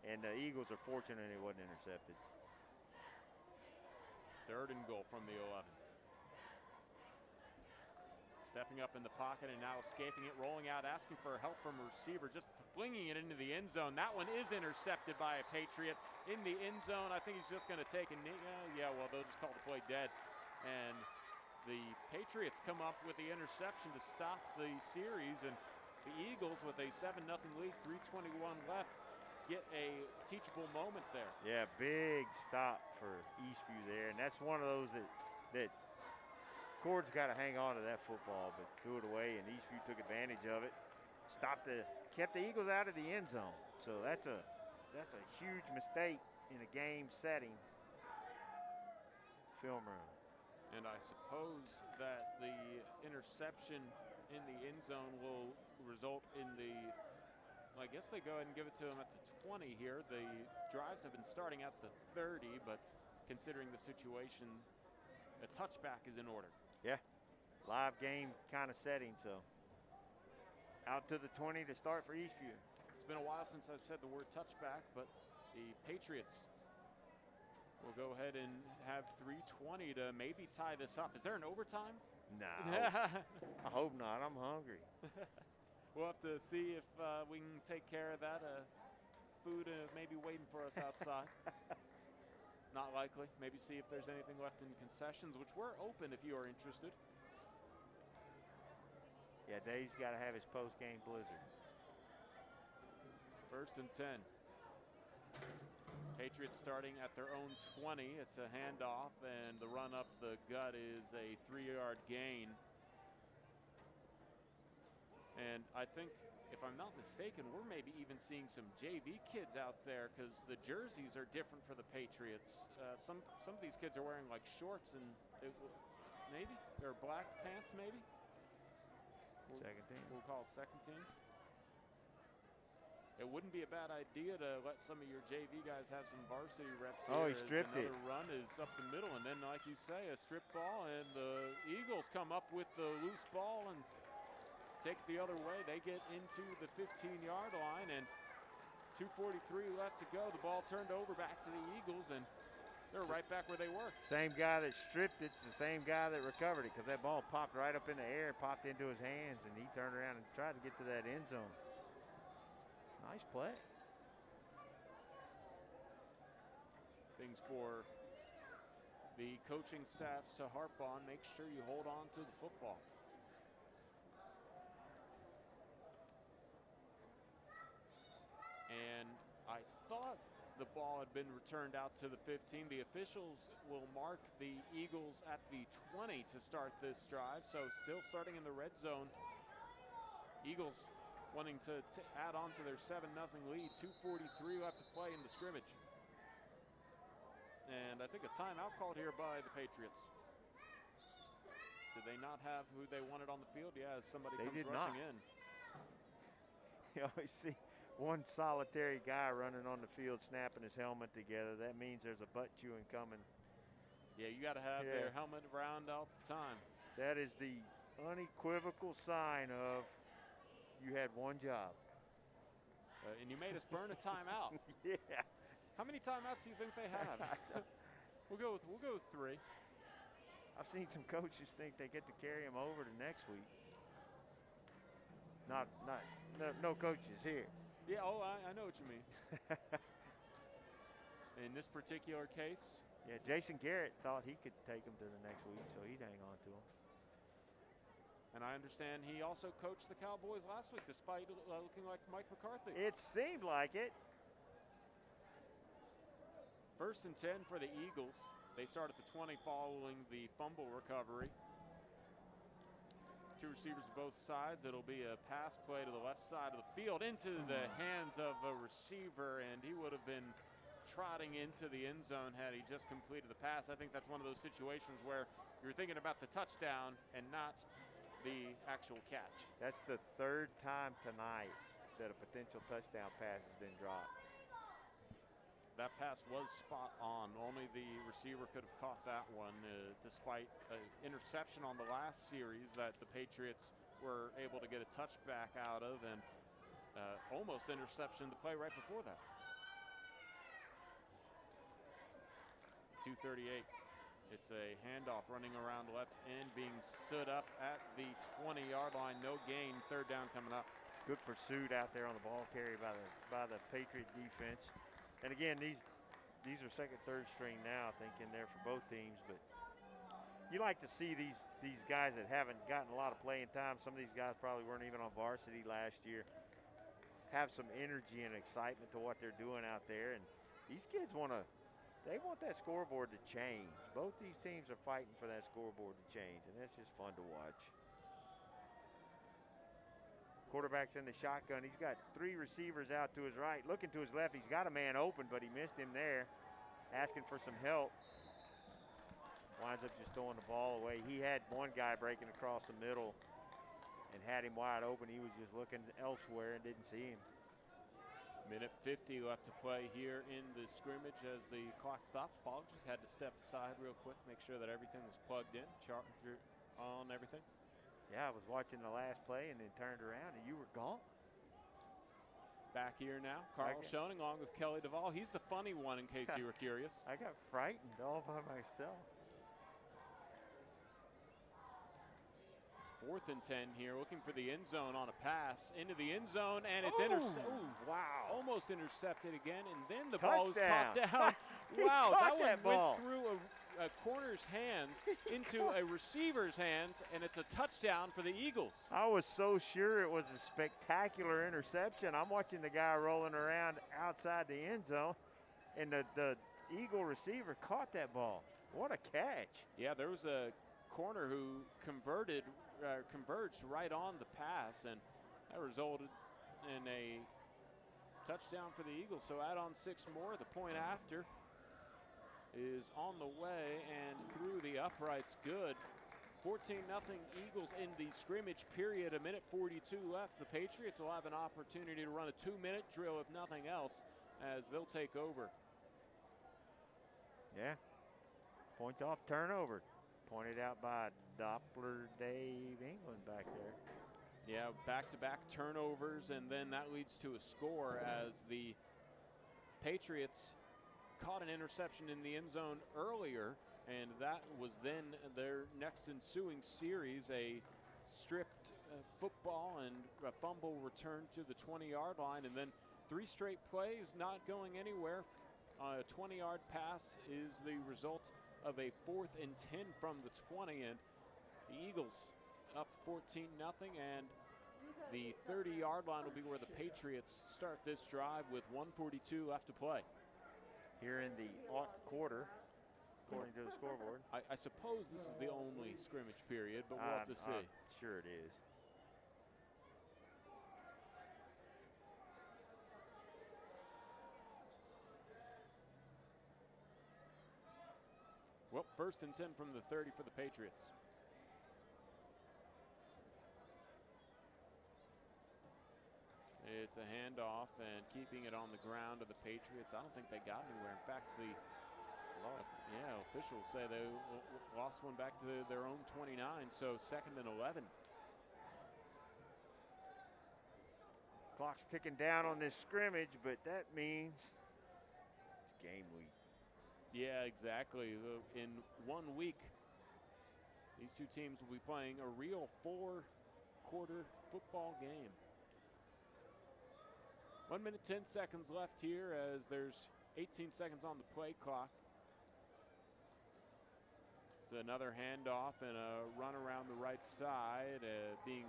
S2: And the Eagles are fortunate it wasn't intercepted.
S1: 3rd and goal from the 11. Stepping up in the pocket and now escaping it, rolling out, asking for help from a receiver, just flinging it into the end zone. That one is intercepted by a Patriot in the end zone. I think he's just going to take a knee. Yeah, well, they'll just call the play dead. And the Patriots come up with the interception to stop the series, and the Eagles, with a 7-0 lead, 3:21 left, get a teachable moment there.
S2: Yeah, big stop for Eastview there, and that's one of those that Cord's got to hang on to that football, but threw it away, and Eastview took advantage of it. Kept the Eagles out of the end zone. So that's a huge mistake in a game setting. Film room.
S1: And I suppose that the interception in the end zone will result in I guess they go ahead and give it to him at the 20 here. The drives have been starting at the 30, but considering the situation, a touchback is in order.
S2: Yeah, live game kind of setting, so out to the 20 to start for Eastview.
S1: It's been a while since I've said the word touchback, but the Patriots will go ahead and have 3:20 to maybe tie this up. Is there an overtime?
S2: No, I hope not. I'm hungry.
S1: We'll have to see if we can take care of that. Food maybe waiting for us outside. Not likely. Maybe see if there's anything left in concessions, which we're open if you are interested.
S2: Yeah, Dave's got to have his post-game blizzard.
S1: 1st and 10. Patriots starting at their own 20. It's a handoff, and the run up the gut is a 3-yard gain. And I think, if I'm not mistaken, we're maybe even seeing some JV kids out there because the jerseys are different for the Patriots. Some of these kids are wearing like shorts and maybe or black pants maybe.
S2: Second team.
S1: We'll call it second team. It wouldn't be a bad idea to let some of your JV guys have some varsity reps here.
S2: Oh, he stripped it.
S1: Another run is up the middle, and then, like you say, a strip ball, and the Eagles come up with the loose ball and take it the other way. They get into the 15-yard line, and 2:43 left to go. The ball turned over back to the Eagles, and they're right back where they were.
S2: Same guy that stripped it's the same guy that recovered it because that ball popped right up in the air, popped into his hands, and he turned around and tried to get to that end zone. Nice play.
S1: Things for the coaching staffs to harp on. Make sure you hold on to the football. And I thought the ball had been returned out to the 15. The officials will mark the Eagles at the 20 to start this drive. So still starting in the red zone. Eagles wanting to add on to their 7-0 lead. 2:43 left to play in the scrimmage. And I think a timeout called here by the Patriots. Did they not have who they wanted on the field? Yeah, somebody comes rushing in.
S2: You always see one solitary guy running on the field snapping his helmet together. That means there's a butt chewing coming.
S1: Yeah, you got to have their helmet around all the time.
S2: That is the unequivocal sign of you had one job.
S1: And you made us burn a timeout.
S2: Yeah.
S1: How many timeouts do you think they have? We'll go with 3.
S2: I've seen some coaches think they get to carry them over to next week. No coaches here.
S1: Yeah, I know what you mean. In this particular case.
S2: Yeah, Jason Garrett thought he could take them to the next week, so he'd hang on to them.
S1: And I understand he also coached the Cowboys last week, despite looking like Mike McCarthy.
S2: It seemed like it.
S1: 1st and 10 for the Eagles. They start at the 20 following the fumble recovery. 2 receivers on both sides. It'll be a pass play to the left side of the field into the hands of a receiver, and he would have been trotting into the end zone had he just completed the pass. I think that's one of those situations where you're thinking about the touchdown and not the actual catch.
S2: That's the 3rd time tonight that a potential touchdown pass has been dropped.
S1: That pass was spot on. Only the receiver could have caught that one, despite an interception on the last series that the Patriots were able to get a touchback out of, and almost interception the play right before that. 2:38 It's a handoff running around left end, being stood up at the 20-yard line. No gain. Third down coming up.
S2: Good pursuit out there on the ball carry by the Patriot defense. And again, these are second, third string now, I think, in there for both teams. But you like to see these guys that haven't gotten a lot of playing time. Some of these guys probably weren't even on varsity last year. Have some energy and excitement to what they're doing out there. And these kids want that scoreboard to change. Both these teams are fighting for that scoreboard to change, and that's just fun to watch. Quarterback's in the shotgun. He's got 3 receivers out to his right. Looking to his left, he's got a man open, but he missed him there. Asking for some help. Winds up just throwing the ball away. He had one guy breaking across the middle and had him wide open. He was just looking elsewhere and didn't see him.
S1: Minute 50 left to play here in the scrimmage as the clock stops. Paul just had to step aside real quick, make sure that everything was plugged in, charger on everything.
S2: Yeah, I was watching the last play and then turned around and you were gone.
S1: Back here now, Carl Schoening along with Kelly Duvall. He's the funny one in case you were curious.
S2: I got frightened all by myself.
S1: It's 4th and 10 here, looking for the end zone on a pass into the end zone, and it's intercepted.
S2: Wow.
S1: Almost intercepted again, and then the
S2: Touchdown.
S1: ball was caught down. Wow, that one went through a corner's hands into a receiver's hands, and it's a touchdown for the Eagles.
S2: I was so sure it was a spectacular interception. I'm watching the guy rolling around outside the end zone, and the Eagle receiver caught that ball. What a catch.
S1: Yeah, there was a corner who converged right on the pass, and that resulted in a touchdown for the Eagles. So add on 6 more. The point after is on the way and through the uprights. Good. 14-0 Eagles in the scrimmage period. A minute 42 left. The Patriots will have an opportunity to run a 2-minute drill, if nothing else, as they'll take over.
S2: Yeah. Points off turnover. Pointed out by Doppler Dave England back there.
S1: Yeah, back-to-back turnovers, and then that leads to a score as the Patriots caught an interception in the end zone earlier, and that was then their next ensuing series, a stripped football and a fumble return to the 20-yard line, and then 3 straight plays not going anywhere. A 20-yard pass is the result of a 4th and 10 from the 20, and the Eagles up 14-0, and the 30-yard line will be where the Patriots start this drive with 1:42 left to play.
S2: Here in the quarter, according to the scoreboard.
S1: I suppose this is the only scrimmage period, but we'll have to see.
S2: Sure it is.
S1: Well, 1st and 10 from the 30 for the Patriots. It's a handoff and keeping it on the ground of the Patriots. I don't think they got anywhere. In fact, the officials say they lost one back to their own 29, so 2nd and 11.
S2: Clock's ticking down on this scrimmage, but that means it's game week.
S1: Yeah, exactly. In 1 week, these 2 teams will be playing a real 4-quarter football game. 1 minute, 10 seconds left here as there's 18 seconds on the play clock. It's another handoff and a run around the right side, being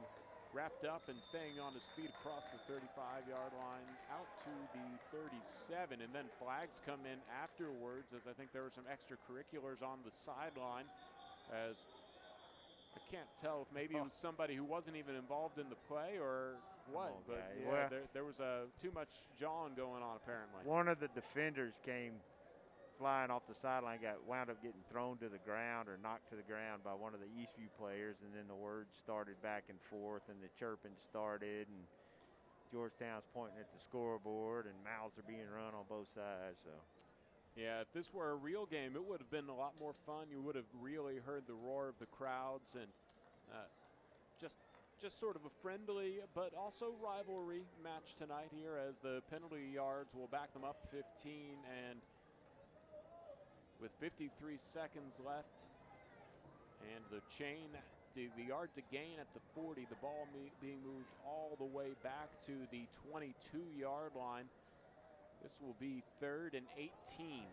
S1: wrapped up and staying on his feet across the 35-yard line out to the 37, and then flags come in afterwards, as I think there were some extracurriculars on the sideline, as I can't tell if maybe it was somebody who wasn't even involved in the play or what, but yeah, there was too much jawing going on apparently.
S2: One of the defenders came flying off the sideline, wound up getting thrown to the ground or knocked to the ground by one of the Eastview players, and then the words started back and forth and the chirping started, and Georgetown's pointing at the scoreboard and mouths are being run on both sides. So
S1: yeah, if this were a real game, it would have been a lot more fun. You would have really heard the roar of the crowds, and just sort of a friendly but also rivalry match tonight here, as the penalty yards will back them up 15, and with 53 seconds left. And the chain, the yard to gain at the 40, the ball being moved all the way back to the 22-yard line. This will be 3rd and 18.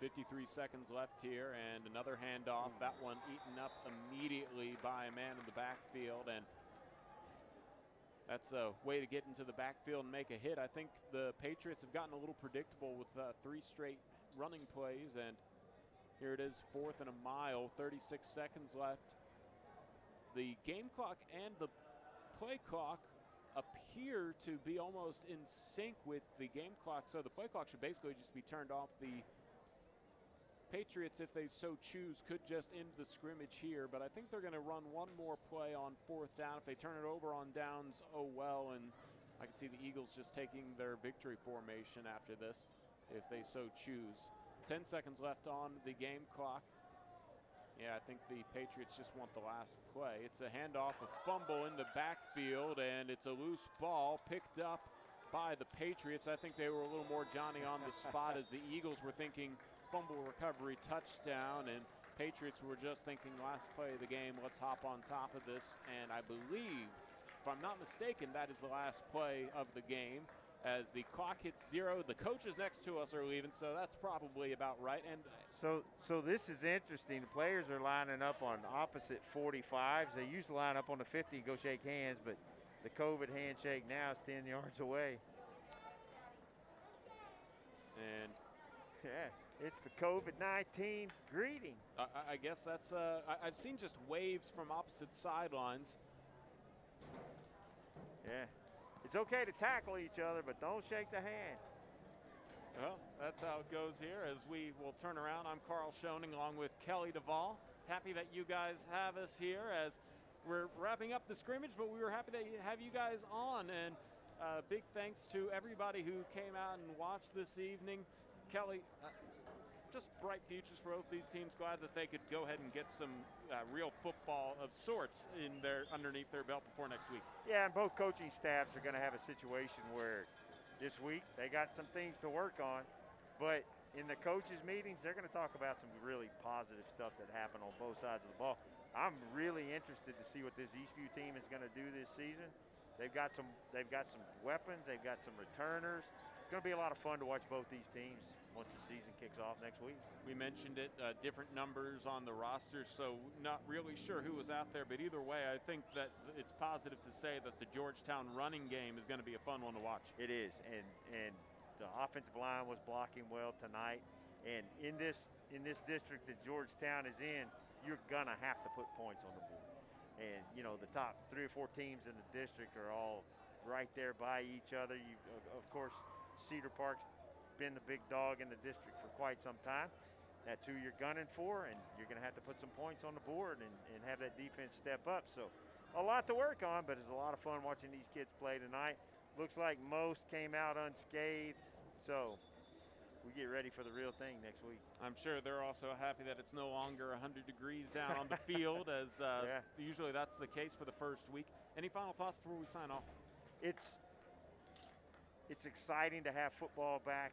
S1: 53 seconds left here, and another handoff. That one eaten up immediately by a man in the backfield, and that's a way to get into the backfield and make a hit. I think the Patriots have gotten a little predictable with 3 straight running plays, and here it is, 4th and a mile, 36 seconds left. The game clock and the play clock appear to be almost in sync with the game clock, so the play clock should basically just be turned off. The Patriots, if they so choose, could just end the scrimmage here, but I think they're going to run one more play on 4th down. If they turn it over on downs, oh well, and I can see the Eagles just taking their victory formation after this, if they so choose. 10 seconds left on the game clock. Yeah, I think the Patriots just want the last play. It's a handoff, a fumble in the backfield, and it's a loose ball picked up by the Patriots. I think they were a little more Johnny on the spot, as the Eagles were thinking fumble recovery touchdown, and Patriots were just thinking last play of the game, let's hop on top of this. And I believe, if I'm not mistaken, that is the last play of the game. As the clock hits 0, the coaches next to us are leaving, so that's probably about right. And
S2: so this is interesting. The players are lining up on opposite 45s. They used to line up on the 50 and go shake hands, but the COVID handshake now is 10 yards away.
S1: And
S2: yeah, it's the COVID-19 greeting.
S1: I guess that's, I've seen just waves from opposite sidelines.
S2: Yeah. It's okay to tackle each other, but don't shake the hand.
S1: Well, that's how it goes here as we will turn around. I'm Carl Schoening along with Kelly Duvall. Happy that you guys have us here as we're wrapping up the scrimmage, but we were happy to have you guys on. And big thanks to everybody who came out and watched this evening. Kelly, just bright futures for both these teams. Glad that they could go ahead and get some real football of sorts underneath their belt before next week.
S2: Yeah, and both coaching staffs are going to have a situation where this week they got some things to work on, but in the coaches' meetings, they're going to talk about some really positive stuff that happened on both sides of the ball. I'm really interested to see what this Eastview team is going to do this season. They've got some weapons. They've got some returners. It's going to be a lot of fun to watch both these teams once the season kicks off next week.
S1: We mentioned it, different numbers on the roster, so not really sure who was out there, but either way, I think that it's positive to say that the Georgetown running game is going to be a fun one to watch.
S2: It is, and the offensive line was blocking well tonight, and in this district that Georgetown is in, you're going to have to put points on the board. And, you know, the top 3 or 4 teams in the district are all right there by each other. Of course, Cedar Park's been the big dog in the district for quite some time. That's who you're gunning for, and you're going to have to put some points on the board and have that defense step up. So a lot to work on, but it's a lot of fun watching these kids play tonight. Looks like most came out unscathed, so we get ready for the real thing next week.
S1: I'm sure they're also happy that it's no longer 100 degrees down on the field, as
S2: yeah.
S1: Usually that's the case for the first week. Any final thoughts before we sign off?
S2: It's exciting to have football back.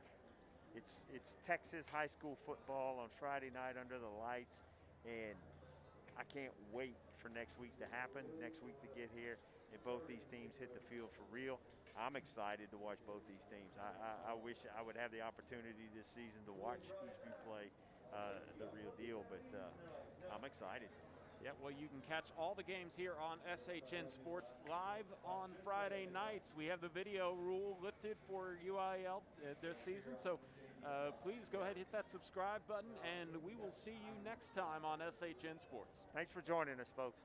S2: It's Texas high school football on Friday night under the lights, and I can't wait for next week to happen, next week to get here, and both these teams hit the field for real. I'm excited to watch both these teams. I wish I would have the opportunity this season to watch Eastview play the real deal, but I'm excited.
S1: Yeah, well, you can catch all the games here on SHN Sports live on Friday nights. We have the video rule lifted for UIL this season, so please go ahead and hit that subscribe button, and we will see you next time on SHN Sports.
S2: Thanks for joining us, folks.